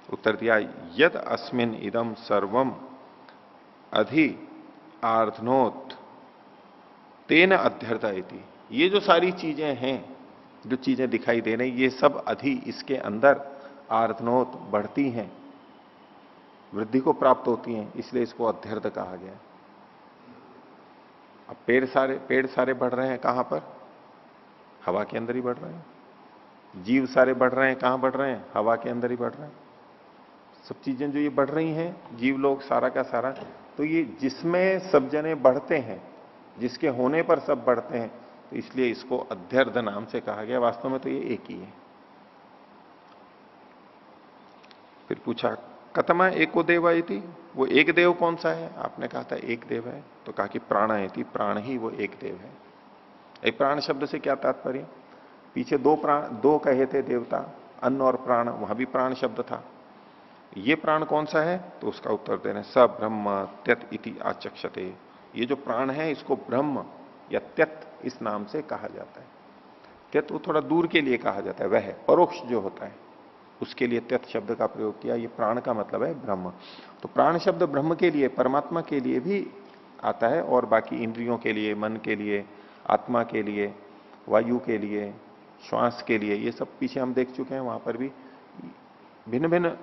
उत्तर दिया यद अस्मिन इदम सर्वम अधि आर्धनोत तेन अध्यर्थ इति, ये जो सारी चीजें हैं, जो चीजें दिखाई दे रही, ये सब अधि इसके अंदर आर्धनोत बढ़ती हैं, वृद्धि को प्राप्त होती हैं, इसलिए इसको अध्यर्थ कहा गया। अब पेड़ सारे बढ़ रहे हैं कहां पर? हवा के अंदर ही बढ़ रहे हैं। जीव सारे बढ़ रहे हैं, कहां बढ़ रहे हैं? हवा के अंदर ही बढ़ रहे हैं। सब चीजें जो ये बढ़ रही हैं, जीव लोग सारा का सारा, तो ये जिसमें सब जने बढ़ते हैं, जिसके होने पर सब बढ़ते हैं, तो इसलिए इसको अध्यर्ध नाम से कहा गया। वास्तव में तो ये एक ही है। फिर पूछा कथमा एको देवा इति, वो एक देव कौन सा है? आपने कहा था एक देव है, तो कहा कि प्राण इति, प्राण ही वो एक देव है। एक प्राण शब्द से क्या तात्पर्य? पीछे दो प्राण, दो कहे थे देवता, अन्न और प्राण, वहां भी प्राण शब्द था। ये प्राण कौन सा है? तो उसका उत्तर दे रहे हैं स ब्रह्म त्यत इति आचक्षते। ये जो प्राण है इसको ब्रह्म या त्यत इस नाम से कहा जाता है। त्यत वो थोड़ा दूर के लिए कहा जाता है, वह परोक्ष जो होता है उसके लिए त्यत शब्द का प्रयोग किया। ये प्राण का मतलब है ब्रह्म। तो प्राण शब्द ब्रह्म के लिए, परमात्मा के लिए भी आता है, और बाकी इंद्रियों के लिए, मन के लिए, आत्मा के लिए, वायु के लिए, श्वास के लिए, ये सब पीछे हम देख चुके हैं। वहां पर भी भिन्न भिन्न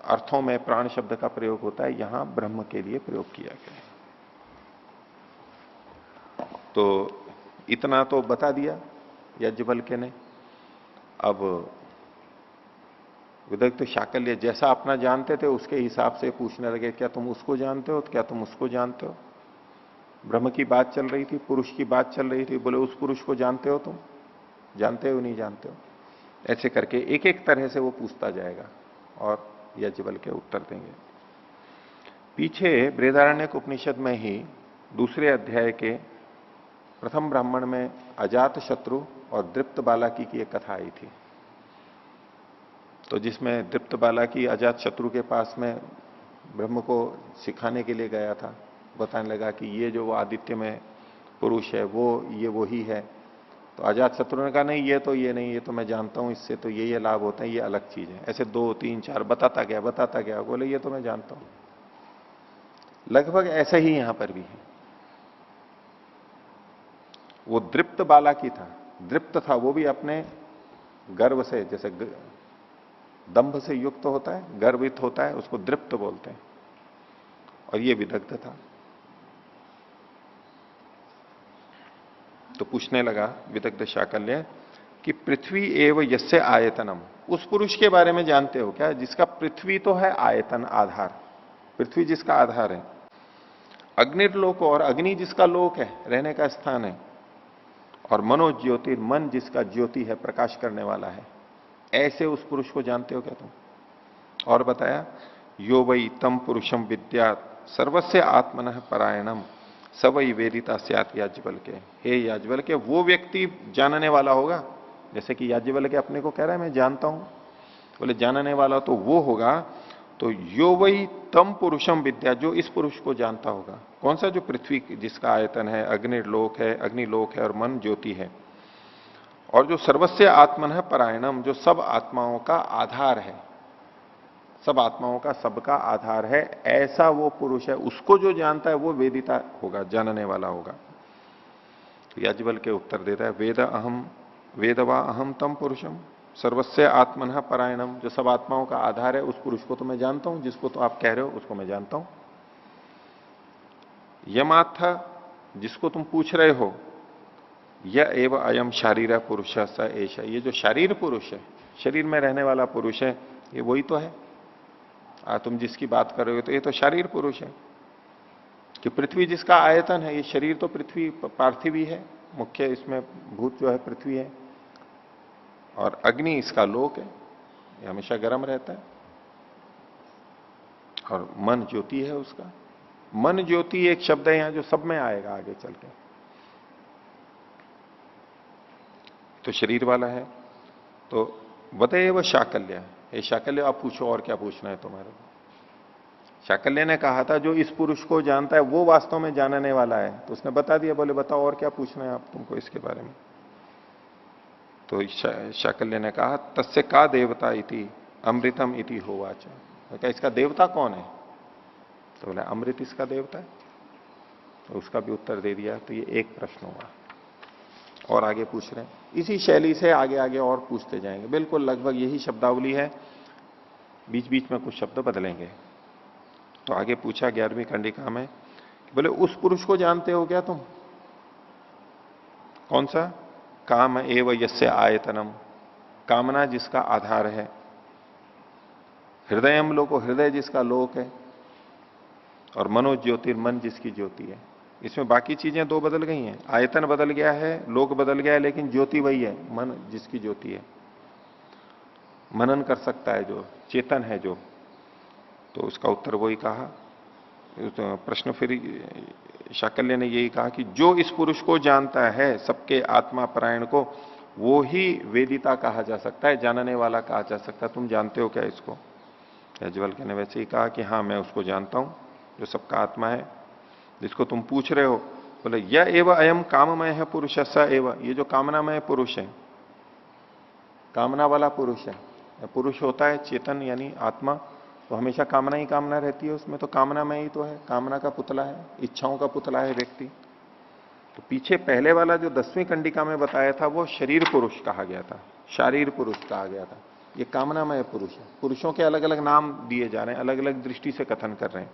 अर्थों में प्राण शब्द का प्रयोग होता है, यहां ब्रह्म के लिए प्रयोग किया गया है। तो इतना तो बता दिया याज्ञवल्क्य ने। अब विदग्ध शाकल्य जैसा अपना जानते थे उसके हिसाब से पूछने लगे, क्या तुम उसको जानते हो? क्या तुम उसको जानते हो? ब्रह्म की बात चल रही थी, पुरुष की बात चल रही थी। बोले उस पुरुष को जानते हो तुम? जानते हो नहीं जानते हो? ऐसे करके एक एक तरह से वो पूछता जाएगा और याज्ञवल्क्य उत्तर देंगे। पीछे बृहदारण्यक उपनिषद में ही दूसरे अध्याय के प्रथम ब्राह्मण में अजात शत्रु और दृप्त बालाकी की एक कथा आई थी। तो जिसमें दृप्त बालाकी अजात शत्रु के पास में ब्रह्म को सिखाने के लिए गया था, बताने लगा कि ये जो आदित्य में पुरुष है वो ये वो ही है। तो अजात शत्रु ने कहा नहीं, ये तो ये नहीं, ये तो मैं जानता हूं, इससे तो ये लाभ होते हैं, ये अलग चीज है। ऐसे 2, 3, 4 बताता गया। बोले ये तो मैं जानता हूं। लगभग ऐसा ही यहां पर भी है। वो दृप्त बालाकी था, दृप्त था, वो भी अपने गर्व से, जैसे दंभ से युक्त होता है, गर्वित होता है, उसको दृप्त बोलते हैं। और ये विदग्ध था। तो पूछने लगा विदग्ध शाकल्य कि पृथ्वी एव यस्य आयतनम, उस पुरुष के बारे में जानते हो क्या जिसका पृथ्वी तो है आयतन, आधार, पृथ्वी जिसका आधार है। अग्निर्लोक, और अग्नि जिसका लोक है, रहने का स्थान है। और मनोज्योतिर, मन जिसका ज्योति है, प्रकाश करने वाला है। ऐसे उस पुरुष को जानते हो क्या तुम? और बताया यो वै तम पुरुषम विद्यात सर्वस्य आत्मनः परायणम सवई वेदिता स्यात् याज्ञवल्क्य। हे याज्ञवल्क्य, वो व्यक्ति जानने वाला होगा। जैसे कि याज्ञवल्क्य अपने को कह रहा है मैं जानता हूं, बोले जानने वाला तो वो होगा। तो यो वही तम पुरुषम विद्या, जो इस पुरुष को जानता होगा। कौन सा? जो पृथ्वी जिसका आयतन है, अग्निलोक है, अग्निलोक है और मन ज्योति है। और जो सर्वस्य आत्मनः परायणम, जो सब आत्माओं का आधार है, सब आत्माओं का सबका आधार है, ऐसा वो पुरुष है। उसको जो जानता है वो वेदिता होगा, जानने वाला होगा। तो याज्ञवल्क्य उत्तर देता है वेदवा अहम तम पुरुषम सर्वस्य आत्मनः परायणम, जो सब आत्माओं का आधार है, उस पुरुष को तो मैं जानता हूं, जिसको तो आप कह रहे हो उसको मैं जानता हूं। यमाथ, जिसको तुम पूछ रहे हो, यह एव अयम शारीर पुरुष स एष, ये जो शारीर पुरुष है, शरीर में रहने वाला पुरुष है, ये वही तो है। तुम जिसकी बात कर रहे हो तो ये तो शारीर पुरुष है। कि पृथ्वी जिसका आयतन है, ये शरीर तो पृथ्वी पार्थिव ही है, मुख्य इसमें भूत जो है पृथ्वी है। और अग्नि इसका लोक है, ये हमेशा गर्म रहता है। और मन ज्योति है उसका। मन ज्योति एक शब्द है यहां जो सब में आएगा आगे चल के। तो शरीर वाला है। तो वदेव शाकल्य, ये शाकल्य आप पूछो और क्या पूछना है तुम्हारे को। शाकल्य ने कहा था जो इस पुरुष को जानता है वो वास्तव में जानने वाला है। तो उसने बता दिया, बोले बताओ और क्या पूछना है आप तुमको इसके बारे में। तो शाकल्य ने कहा तस्य का देवता इति अमृतम इति होवाच, क्या इसका देवता कौन है? तो बोला अमृत इसका देवता है। तो उसका भी उत्तर दे दिया। तो ये एक प्रश्न हुआ। और आगे पूछ रहे हैं इसी शैली से, आगे आगे और पूछते जाएंगे। बिल्कुल लगभग यही शब्दावली है, बीच बीच में कुछ शब्द बदलेंगे। तो आगे पूछा 11वीं कंडिका में, बोले उस पुरुष को जानते हो क्या तुम? कौन सा? काम एव यस्य आयतनम, कामना जिसका आधार है, हृदयम लोको, हृदय जिसका लोक है, और मनो ज्योतिर्मन जिसकी ज्योति है। इसमें बाकी चीजें दो बदल गई हैं, आयतन बदल गया है, लोक बदल गया है, लेकिन ज्योति वही है, मन जिसकी ज्योति है, मनन कर सकता है जो, चेतन है जो। तो उसका उत्तर वही कहा। तो प्रश्न फिर शाकल्य ने यही कहा कि जो इस पुरुष को जानता है, सबके आत्मा परायण को, वो ही वेदिता कहा जा सकता है, जानने वाला कहा जा सकता है। तुम जानते हो क्या इसको? याज्ञवल्क्य ने वैसे ही कहा कि हाँ, मैं उसको जानता हूं जो सबका आत्मा है, जिसको तुम पूछ रहे हो। बोले यह एवं अयम काममय है पुरुष, स एवं, ये जो कामनामय पुरुष है, कामना वाला पुरुष है। पुरुष होता है चेतन यानी आत्मा, तो हमेशा कामना ही कामना रहती है उसमें, तो कामनामय ही तो है, कामना का पुतला है, इच्छाओं का पुतला है व्यक्ति। तो पीछे पहले वाला जो 10वीं कंडिका में बताया था वो शरीर पुरुष कहा गया था, शारीर पुरुष कहा गया था। ये कामनामय पुरुष है। पुरुषों के अलग अलग नाम दिए जा रहे हैं, अलग अलग दृष्टि से कथन कर रहे हैं।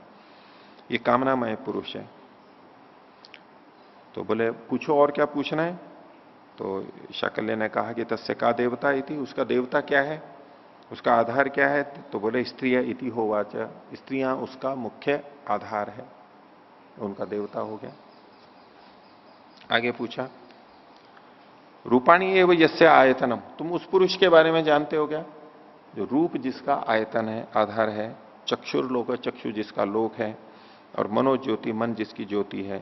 ये कामनामय पुरुष है। तो बोले पूछो और क्या पूछना है? तो शाकल्य ने कहा कि तस्य का देवता इति, उसका देवता क्या है, उसका आधार क्या है? तो बोले स्त्रिय इति होवाच, स्त्रियां उसका मुख्य आधार है, उनका देवता हो गया। आगे पूछा रूपाणी एवं यस्य आयतनम, तुम उस पुरुष के बारे में जानते हो क्या जो रूप जिसका आयतन है, आधार है, चक्षुर लोक, चक्षु जिसका लोक है, और मनोज्योति, मन जिसकी ज्योति है।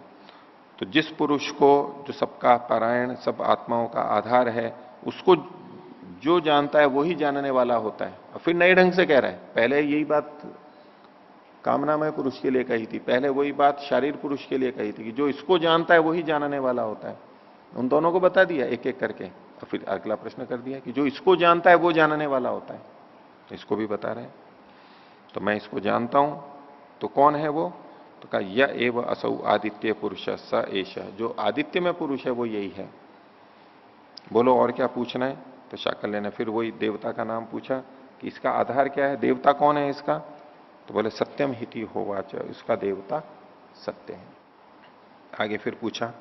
तो जिस पुरुष को, जो सबका पारायण, सब आत्माओं का आधार है, उसको जो जानता है वही जानने वाला होता है। और फिर नए ढंग से कह रहा है, पहले यही बात कामनामय पुरुष के लिए कही थी, पहले वही बात शारीर पुरुष के लिए कही थी कि जो इसको जानता है वही जानने वाला होता है। उन दोनों को बता दिया एक एक करके, और फिर अगला प्रश्न कर दिया कि जो इसको जानता है वो जानने वाला होता है, इसको भी बता रहे हैं। तो मैं इसको जानता हूं, तो कौन है वो? तो कहा यह एव असौ आदित्य पुरुष स एष, जो आदित्य में पुरुष है वो यही है। बोलो और क्या पूछना है? तो शाकल्य ने फिर वही देवता का नाम पूछा कि इसका आधार क्या है, देवता कौन है इसका? तो बोले सत्यम हिति होवाच, इसका देवता सत्य है। आगे फिर पूछा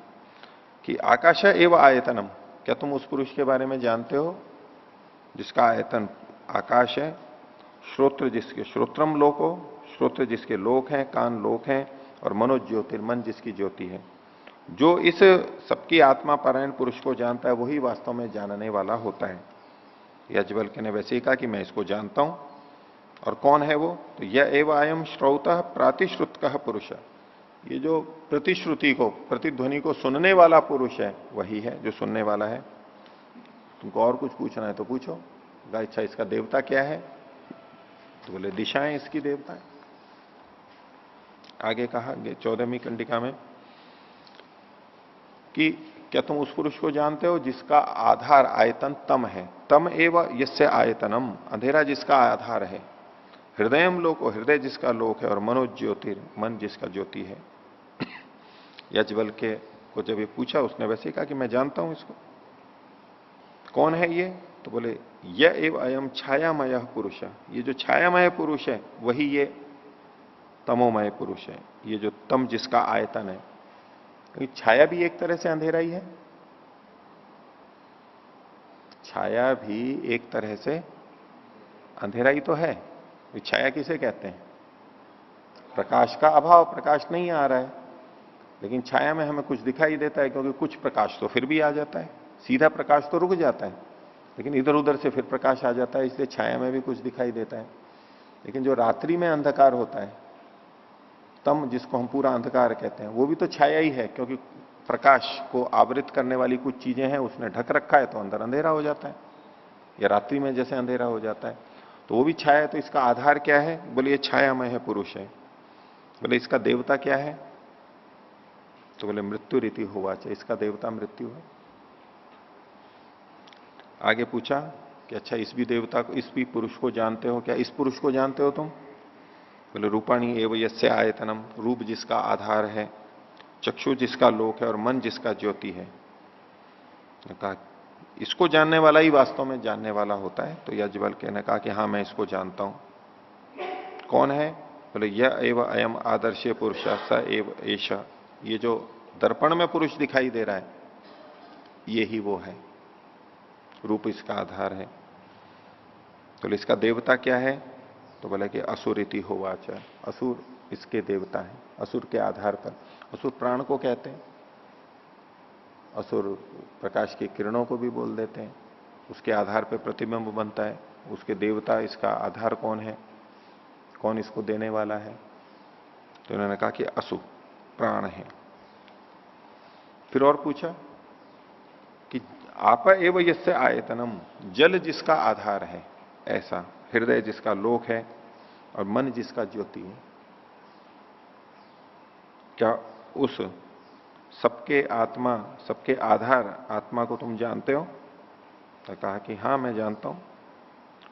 कि आकाश एवं आयतनम, क्या तुम उस पुरुष के बारे में जानते हो जिसका आयतन आकाश है, श्रोत्र जिसके श्रोत्रम लोक हो, श्रोत्र जिसके लोक हैं, कान लोक हैं, और मनोज्योतिर्मन जिसकी ज्योति है। जो इस सबकी आत्मा पारायण पुरुष को जानता है वही वास्तव में जानने वाला होता है। याज्ञवल्क्य ने वैसे ही कहा कि मैं इसको जानता हूं। और कौन है वो? तो यह एवं अयम श्रौतः प्रातिश्रुत कह पुरुष, ये जो प्रतिश्रुति को, प्रतिध्वनि को सुनने वाला पुरुष है वही है जो सुनने वाला है। तुमको और कुछ पूछना है तो पूछो। अच्छा इसका देवता क्या है? तो बोले दिशाएं इसकी देवता है। आगे कहा 14वीं कंडिका में कि क्या तुम उस पुरुष को जानते हो जिसका आधार आयतन तम है, तम एवं यस्य आयतनम, अंधेरा जिसका आधार है, हृदयम लोक, हृदय जिसका लोक है, और मनोज्योतिर, मन जिसका ज्योति है। याज्ञवल्क्य को जब ये पूछा उसने वैसे ही कहा कि मैं जानता हूं इसको। कौन है ये? तो बोले यह एव अयम छायामय पुरुष, ये जो छायामय पुरुष है वही ये तमोमय पुरुष है, ये जो तम जिसका आयतन है। छाया भी एक तरह से अंधेरा ही है, छाया भी एक तरह से अंधेरा ही तो है। छाया किसे कहते हैं? प्रकाश का अभाव, प्रकाश नहीं आ रहा है, लेकिन छाया में हमें कुछ दिखाई देता है, क्योंकि कुछ प्रकाश तो फिर भी आ जाता है, सीधा प्रकाश तो रुक जाता है, लेकिन इधर उधर से फिर प्रकाश आ जाता है, इसलिए छाया में भी कुछ दिखाई देता है। लेकिन जो रात्रि में अंधकार होता है, तम जिसको हम पूरा अंधकार कहते हैं, वो भी तो छाया ही है, क्योंकि प्रकाश को आवृत करने वाली कुछ चीजें हैं, उसने ढक रखा है, तो अंदर अंधेरा हो जाता है, या रात्रि में जैसे अंधेरा हो जाता है, तो वो भी छाया है। तो इसका आधार क्या है? बोले ये छायामय है पुरुष है। बोले इसका देवता क्या है? तो बोले मृत्यु रीति हुआ चाहिए, इसका देवता मृत्यु है। आगे पूछा कि अच्छा इस भी देवता को, इस भी पुरुष को जानते हो क्या? इस पुरुष को जानते हो तुम? बोले रूपाणी एवं यस्य आयतनम, रूप जिसका आधार है, चक्षु जिसका लोक है, और मन जिसका ज्योति है। कहा इसको जानने वाला ही वास्तव में जानने वाला होता है। तो याज्ञवल्क्य ने कहा कि हाँ मैं इसको जानता हूं। कौन है? बोले यह एवं अयम आदर्श पुरुष स एव एष, ये जो दर्पण में पुरुष दिखाई दे रहा है ये ही वो है, रूप इसका आधार है। तो इसका देवता क्या है? तो बोला कि असुर इति होवाच, असुर इसके देवता है। असुर के आधार पर, असुर प्राण को कहते हैं, असुर प्रकाश की किरणों को भी बोल देते हैं, उसके आधार पर प्रतिबिंब बनता है। उसके देवता, इसका आधार कौन है, कौन इसको देने वाला है? तो उन्होंने कहा कि असु प्राण है। फिर और पूछा कि आप एव यस्य आयतनम, जल जिसका आधार है ऐसा, हृदय जिसका लोक है और मन जिसका ज्योति है, क्या उस सबके आत्मा, सबके आधार आत्मा को तुम जानते हो? तो कहा कि हां मैं जानता हूं।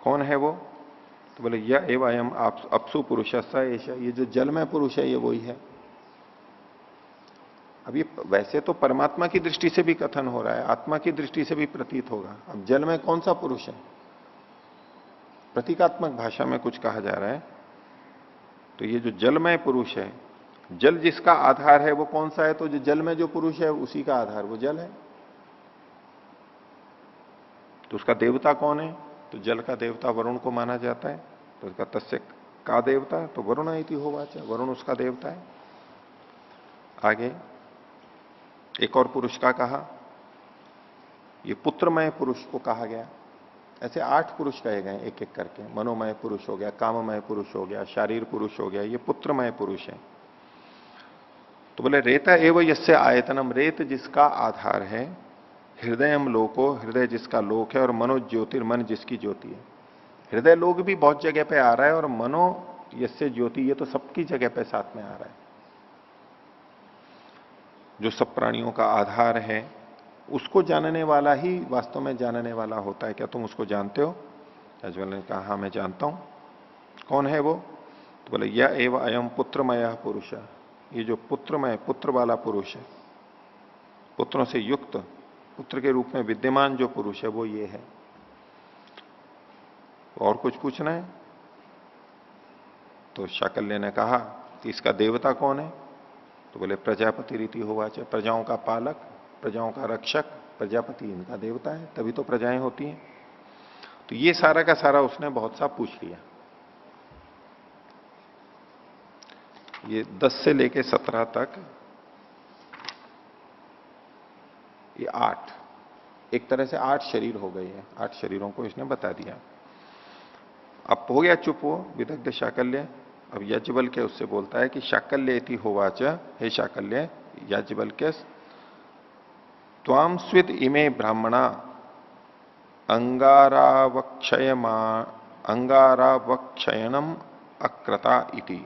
कौन है वो? तो बोले यह एव अयम अपसु पुरुष स एषा, ये जो जलमय पुरुष है ये वही है। अब ये वैसे तो परमात्मा की दृष्टि से भी कथन हो रहा है, आत्मा की दृष्टि से भी प्रतीत होगा। अब जल में कौन सा पुरुष है? प्रतीकात्मक भाषा में कुछ कहा जा रहा है। तो ये जो जलमय पुरुष है, जल जिसका आधार है वो कौन सा है? तो जो जल में जो पुरुष है उसी का आधार वो जल है। तो उसका देवता कौन है? तो जल का देवता वरुण को माना जाता है। तो उसका तस्य का देवता, तो वरुण इति होवाच, वरुण उसका देवता है। आगे एक और पुरुष का कहा, ये पुत्रमय पुरुष को कहा गया। ऐसे 8 पुरुष कहे गए एक एक करके। मनोमय पुरुष हो गया, काममय पुरुष हो गया, शारीर पुरुष हो गया, ये पुत्रमय पुरुष है। तो बोले रेता एव यस्य आयतनम, रेत जिसका आधार है, हृदयम लोको, हृदय जिसका लोक है, और मनो ज्योतिर्मन जिसकी ज्योति है। हृदय लोक भी बहुत जगह पे आ रहा है और मनो यस्य ज्योति, ये तो सबकी जगह पे साथ में आ रहा है। जो सब प्राणियों का आधार है उसको जानने वाला ही वास्तव में जानने वाला होता है। क्या तुम उसको जानते हो? याज्ञवल्क्य ने कहा हाँ मैं जानता हूं। कौन है वो? तो बोले यह एव अयम पुत्रमय पुरुष, ये जो पुत्रमय, पुत्र वाला पुरुष है, पुत्रों से युक्त, पुत्र के रूप में विद्यमान जो पुरुष है वो ये है। और कुछ पूछना है? तो शाकल्य ने कहा कि इसका देवता कौन है? तो बोले प्रजापति रीति होगा, चाहे प्रजाओं का पालक, प्रजाओं का रक्षक, प्रजापति इनका देवता है, तभी तो प्रजाएं होती हैं। तो ये सारा का सारा उसने बहुत सा पूछ लिया। ये 10 से लेके 17 तक, ये 8, एक तरह से 8 शरीर हो गए हैं। 8 शरीरों को इसने बता दिया। अब हो गया चुप वो विदग्ध शाकल्य। अब याज्ञवल्क्य उससे बोलता है कि शाकल्य इति होवाच, हे शाकल्य, याज्ञवल्क्य त्वाम स्वित इमे ब्राह्मणा अंगारावक्षयनम अक्रता इति।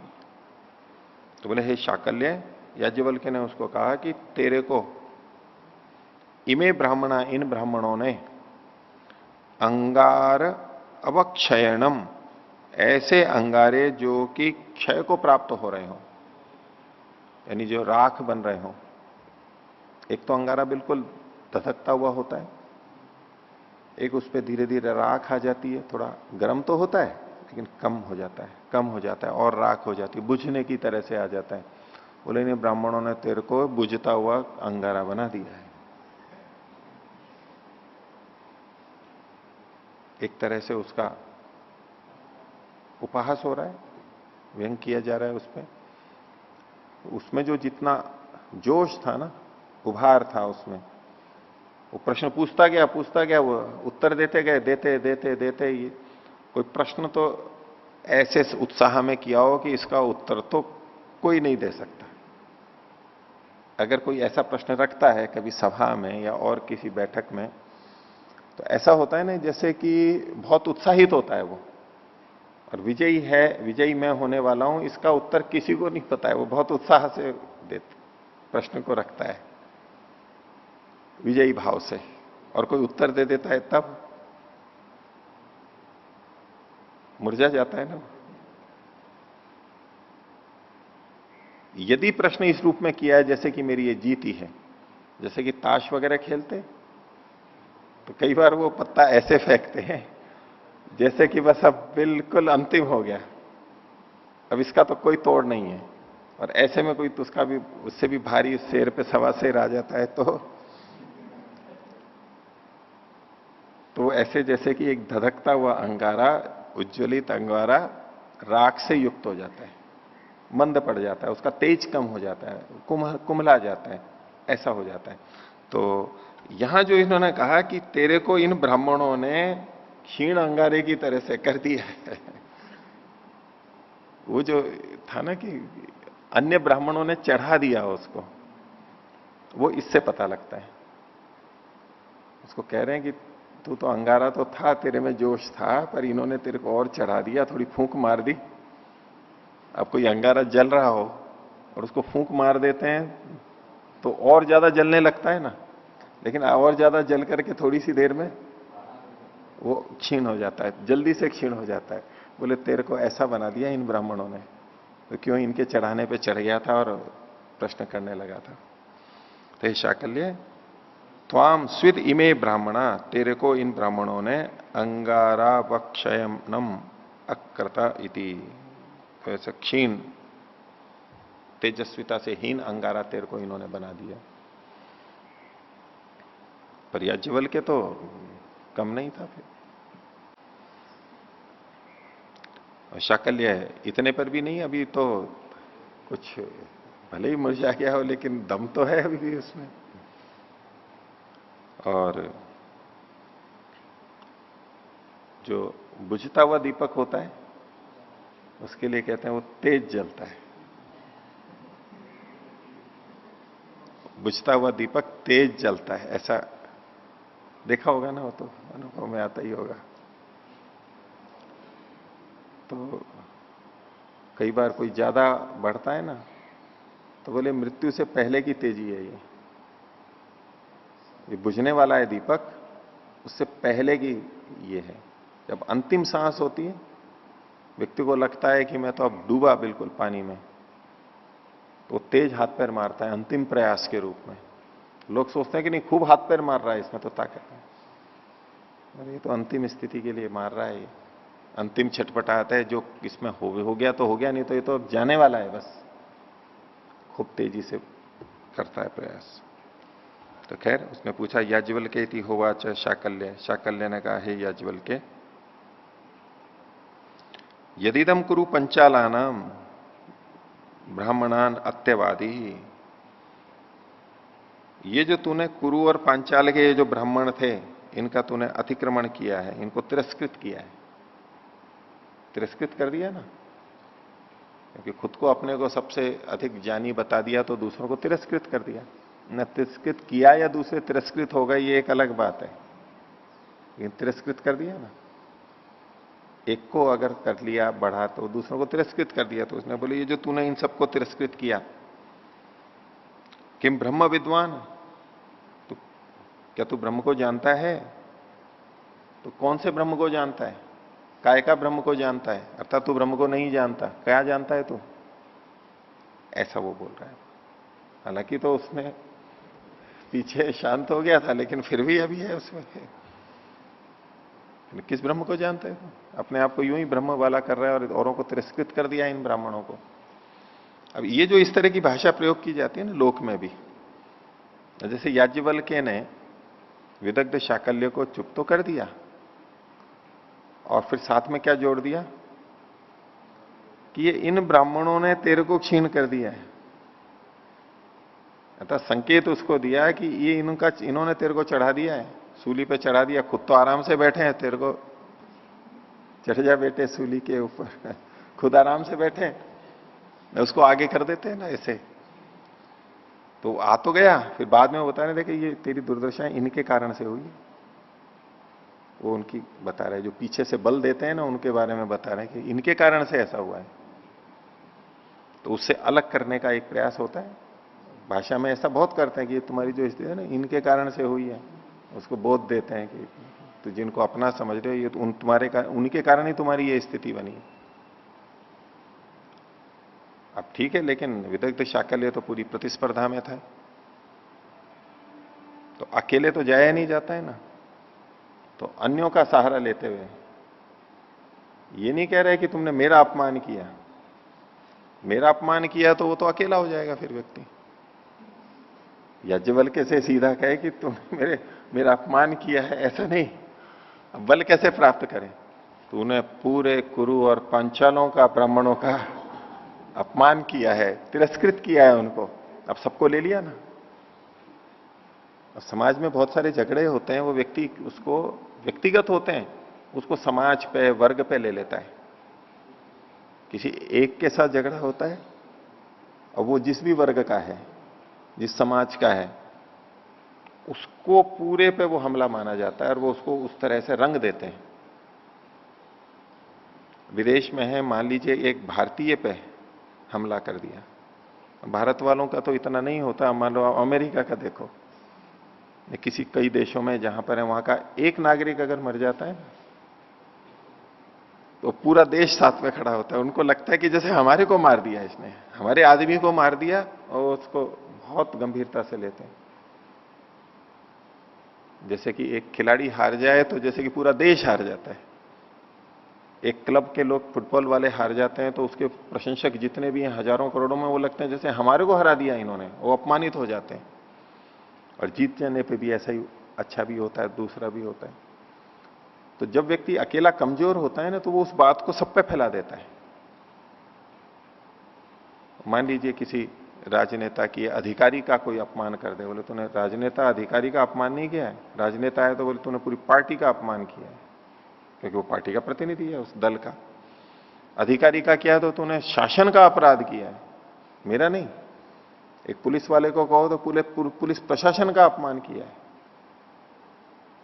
तो बोले हे शाकल्य, याज्ञवल्क्य ने उसको कहा कि तेरे को इमे ब्राह्मणा, इन ब्राह्मणों ने अंगार अवक्षयनम, ऐसे अंगारे जो कि क्षय को प्राप्त हो रहे हो, यानी जो राख बन रहे हो। एक तो अंगारा बिल्कुल धधकता हुआ होता है, एक उस पर धीरे धीरे राख आ जाती है, थोड़ा गर्म तो होता है लेकिन कम हो जाता है, कम हो जाता है और राख हो जाती है, बुझने की तरह से आ जाता है। बोले नहीं, ब्राह्मणों ने तेरे को बुझता हुआ अंगारा बना दिया है। एक तरह से उसका उपहास हो रहा है, व्यंग किया जा रहा है उस पर। उसमें जो जितना जोश था ना, उभार था उसमें, वो प्रश्न पूछता गया, वो उत्तर देते गए, देते ये कोई प्रश्न तो ऐसे उत्साह में किया हो कि इसका उत्तर तो कोई नहीं दे सकता। अगर कोई ऐसा प्रश्न रखता है कभी सभा में या और किसी बैठक में, तो ऐसा होता है ना जैसे कि बहुत उत्साहित होता है वो, और विजयी है, विजयी मैं होने वाला हूं, इसका उत्तर किसी को नहीं पता है, वो बहुत उत्साह से प्रश्न को रखता है विजयी भाव से, और कोई उत्तर दे देता है तब मुरझा जाता है ना। यदि प्रश्न इस रूप में किया है जैसे कि मेरी ये जीत ही है, जैसे कि ताश वगैरह खेलते, तो कई बार वो पत्ता ऐसे फेंकते हैं जैसे कि बस अब बिल्कुल अंतिम हो गया, अब इसका तो कोई तोड़ नहीं है, और ऐसे में कोई तो उसका भी, उससे भी भारी शेर पे सवा शेर आ जाता है, तो वो ऐसे जैसे कि एक धधकता हुआ अंगारा, उज्ज्वलित अंगारा राख से युक्त हो जाता है, मंद पड़ जाता है, उसका तेज कम हो जाता है, कुमला जाता है, ऐसा हो जाता है। तो यहां जो इन्होंने कहा कि तेरे को इन ब्राह्मणों ने क्षीण अंगारे की तरह से कर दिया है, वो जो था ना कि अन्य ब्राह्मणों ने चढ़ा दिया उसको, वो इससे पता लगता है। उसको कह रहे हैं कि तू तो अंगारा तो था, तेरे में जोश था, पर इन्होंने तेरे को और चढ़ा दिया, थोड़ी फूंक मार दी। अब कोई अंगारा जल रहा हो और उसको फूंक मार देते हैं तो और ज्यादा जलने लगता है ना, लेकिन और ज्यादा जल करके थोड़ी सी देर में वो क्षीण हो जाता है, जल्दी से क्षीण हो जाता है। बोले तेरे को ऐसा बना दिया इन ब्राह्मणों ने, तो क्यों इनके चढ़ाने पे चढ़ गया था और प्रश्न करने लगा था। तो शाकल्य त्वाम स्विद इमे ब्राह्मणा, तेरे को इन ब्राह्मणों ने अंगारावक्षयनम अक्रता इति, ऐसा क्षीण तेजस्विता से हीन अंगारा तेरे को इन्होंने बना दिया। पर याज्ञवल्क्य के तो कम नहीं था फिर, और शाकल्य इतने पर भी नहीं, अभी तो कुछ भले ही मुरझा गया हो लेकिन दम तो है अभी भी उसमें। और जो बुझता हुआ दीपक होता है उसके लिए कहते हैं वो तेज जलता है, बुझता हुआ दीपक तेज जलता है, ऐसा देखा होगा ना, वो तो अनुभव में आता ही होगा। तो कई बार कोई ज्यादा बढ़ता है ना, तो बोले मृत्यु से पहले की तेजी है ये बुझने वाला है दीपक, उससे पहले की ये है। जब अंतिम सांस होती है, व्यक्ति को लगता है कि मैं तो अब डूबा बिल्कुल पानी में, तो तेज हाथ पैर मारता है अंतिम प्रयास के रूप में। लोग सोचते हैं कि नहीं खूब हाथ पैर मार रहा है, इसमें तो ताकत है, अरे ये तो अंतिम स्थिति के लिए मार रहा है, ये अंतिम छटपटाहट है, जो इसमें हो गया तो हो गया, नहीं तो ये तो जाने वाला है बस। खूब तेजी से करता है प्रयास। तो खैर उसने पूछा याज्ञवल्क्य इति होवाच शाकल्य, शाकल्य ने कहा हे याज्ञवल्क्य, यदिदम कुरु पंचालानाम ब्राह्मणान अत्यवादी, ये जो तूने कुरु और पांचाल के ये जो ब्राह्मण थे इनका तूने अतिक्रमण किया है, इनको तिरस्कृत किया है, तिरस्कृत कर दिया ना, क्योंकि खुद को अपने को सबसे अधिक ज्ञानी बता दिया तो दूसरों को तिरस्कृत कर दिया। न तिरस्कृत किया या दूसरे तिरस्कृत हो गए ये एक अलग बात है, लेकिन तिरस्कृत कर दिया ना, एक को अगर कर लिया बढ़ा तो दूसरों को तिरस्कृत कर दिया। तो उसने बोले ये जो तूने इन सबको तिरस्कृत किया, किम ब्रह्म विद्वान, तो क्या तू ब्रह्म को जानता है? तो कौन से ब्रह्म को जानता है? काय का ब्रह्म को जानता है, अर्थात तू ब्रह्म को नहीं जानता, क्या जानता है तू? ऐसा वो बोल रहा है। हालांकि तो उसने पीछे शांत हो गया था, लेकिन फिर भी अभी है उसमें। किस ब्रह्म को जानता है तू? अपने आप को यूं ही ब्रह्म वाला कर रहा है और औरों को तिरस्कृत कर दिया इन ब्राह्मणों को। अब ये जो इस तरह की भाषा प्रयोग की जाती है ना लोक में भी, जैसे याज्ञवल्क्य ने विदग्ध शाकल्य को चुप तो कर दिया, और फिर साथ में क्या जोड़ दिया कि ये इन ब्राह्मणों ने तेरे को क्षीण कर दिया है, अतः संकेत उसको दिया है कि ये इन्होंने तेरे को चढ़ा दिया है, सूली पे चढ़ा दिया, खुद तो आराम से बैठे हैं, तेरे को चढ़ जा बेटे सूली के ऊपर, खुद आराम से बैठे, उसको आगे कर देते हैं ना ऐसे। तो आ तो गया, फिर बाद में वो बता रहे थे कि ये तेरी दुर्दशा इनके कारण से हुई, वो उनकी बता रहे, जो पीछे से बल देते हैं ना उनके बारे में बता रहे हैं कि इनके कारण से ऐसा हुआ है। तो उससे अलग करने का एक प्रयास होता है, भाषा में ऐसा बहुत करते हैं कि ये तुम्हारी जो स्थिति है ना इनके कारण से हुई है, उसको बोध देते हैं कि तो जिनको अपना समझ रहे हो ये तो उनके कारण ही तुम्हारी ये स्थिति बनी। अब ठीक है, लेकिन विदग्ध शाकल्य तो पूरी प्रतिस्पर्धा में था, तो अकेले तो जाया नहीं जाता है ना, तो अन्यों का सहारा लेते हुए, ये नहीं कह रहे कि तुमने मेरा अपमान किया, मेरा अपमान किया तो वो तो अकेला हो जाएगा फिर व्यक्ति। याज्ञवल्क्य से सीधा कहे कि तुमने मेरा अपमान किया है, ऐसा नहीं, अब बल कैसे प्राप्त करें? तूने पूरे कुरु और पांचालों का, ब्राह्मणों का अपमान किया है, तिरस्कृत किया है उनको, अब सबको ले लिया ना। अब समाज में बहुत सारे झगड़े होते हैं, वो व्यक्ति उसको व्यक्तिगत होते हैं, उसको समाज पे, वर्ग पे ले लेता है। किसी एक के साथ झगड़ा होता है और वो जिस भी वर्ग का है, जिस समाज का है, उसको पूरे पे वो हमला माना जाता है और वो उसको उस तरह से रंग देते हैं। विदेश में है, मान लीजिए एक भारतीय पे हमला कर दिया, भारत वालों का तो इतना नहीं होता, मान लो अमेरिका का देखो, किसी कई देशों में जहां पर है, वहां का एक नागरिक अगर मर जाता है तो पूरा देश साथ में खड़ा होता है। उनको लगता है कि जैसे हमारे को मार दिया इसने, हमारे आदमी को मार दिया, और उसको बहुत गंभीरता से लेते हैं। जैसे कि एक खिलाड़ी हार जाए तो जैसे कि पूरा देश हार जाता है। एक क्लब के लोग, फुटबॉल वाले हार जाते हैं तो उसके प्रशंसक जितने भी हैं, हजारों करोड़ों में, वो लगते हैं जैसे हमारे को हरा दिया इन्होंने, वो अपमानित हो जाते हैं। और जीत जाने पे भी ऐसा ही, अच्छा भी होता है, दूसरा भी होता है। तो जब व्यक्ति अकेला कमजोर होता है ना, तो वो उस बात को सब पे फैला देता है। मान लीजिए किसी राजनेता की, अधिकारी का कोई अपमान कर दे, बोले तूने राजनेता अधिकारी का अपमान नहीं किया है, राजनेता है तो बोले तूने पूरी पार्टी का अपमान किया है, क्योंकि वो पार्टी का प्रतिनिधि है, उस दल का। अधिकारी का किया तो तूने शासन का अपराध किया है, मेरा नहीं। एक पुलिस वाले को कहो तो पुलिस प्रशासन का अपमान किया है।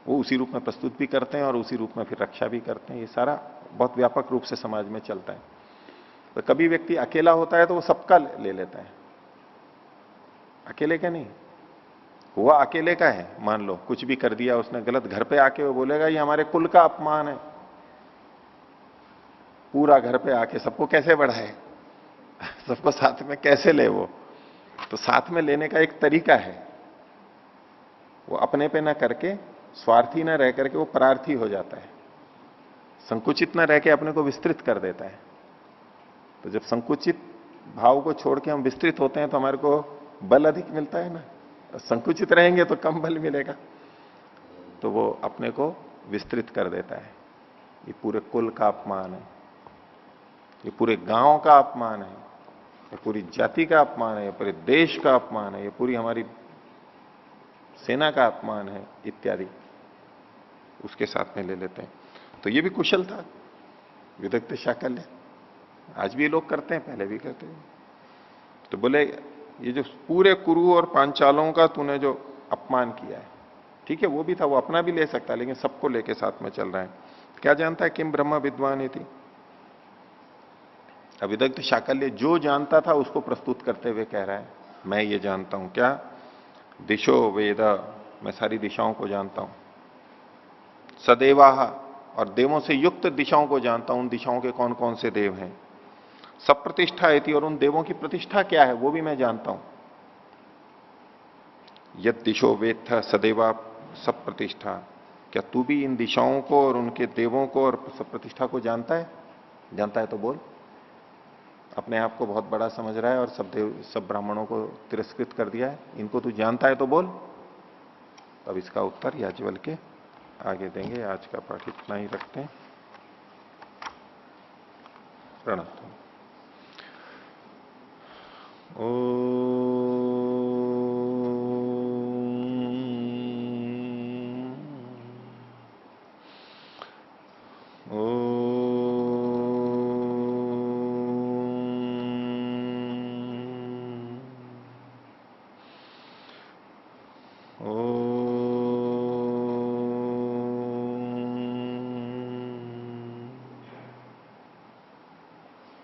वो उसी रूप में प्रस्तुत भी करते हैं और उसी रूप में फिर रक्षा भी करते हैं। ये सारा बहुत व्यापक रूप से समाज में चलता है। तो कभी व्यक्ति अकेला होता है तो वो सबका ले लेता है, अकेले का नहीं। हुआ अकेले का है, मान लो कुछ भी कर दिया उसने गलत, घर पे आके वो बोलेगा ये हमारे कुल का अपमान है, पूरा घर पे आके सबको कैसे बढ़ाए, सबको साथ में कैसे ले वो। तो साथ में लेने का एक तरीका है, वो अपने पे ना करके, स्वार्थी ना रह करके वो परार्थी हो जाता है, संकुचित ना रह के अपने को विस्तृत कर देता है। तो जब संकुचित भाव को छोड़ के हम विस्तृत होते हैं तो हमारे को बल अधिक मिलता है ना, संकुचित रहेंगे तो कम बल मिलेगा। तो वो अपने को विस्तृत कर देता है। ये पूरे कुल का अपमान है, ये पूरे गांव का अपमान है, ये पूरी जाति का अपमान है, ये पूरे देश का अपमान है, ये पूरी हमारी सेना का अपमान है, इत्यादि उसके साथ में ले लेते हैं। तो ये भी कुशल था, विदग्ध शाकल्य। आज भी ये लोग करते हैं, पहले भी करते हैं। तो बोले ये जो पूरे कुरु और पांचालों का तूने जो अपमान किया है, ठीक है वो भी था, वो अपना भी ले सकता है, लेकिन सबको लेके साथ में चल रहा है। क्या जानता है किम ब्रह्म विद्वान थी? अविदग्ध शाकल्य जो जानता था उसको प्रस्तुत करते हुए कह रहा है, मैं ये जानता हूं। क्या? दिशो वेद, मैं सारी दिशाओं को जानता हूं। सदेवाह, और देवों से युक्त दिशाओं को जानता हूं, उन दिशाओं के कौन कौन से देव हैं। सब प्रतिष्ठा थी, और उन देवों की प्रतिष्ठा क्या है वो भी मैं जानता हूं। यद दिशो वेद था सदैवा सब प्रतिष्ठा, क्या तू भी इन दिशाओं को और उनके देवों को और सब प्रतिष्ठा को जानता है? जानता है तो बोल। अपने आप को बहुत बड़ा समझ रहा है और सब देव, सब ब्राह्मणों को तिरस्कृत कर दिया है, इनको तू जानता है तो बोल। अब इसका उत्तर याज्ञवल्क्य आगे देंगे। आज का पाठ इतना ही रखते हैं। प्रणत।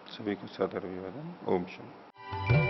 सभी को सादर अभिवादन। ओम शांति।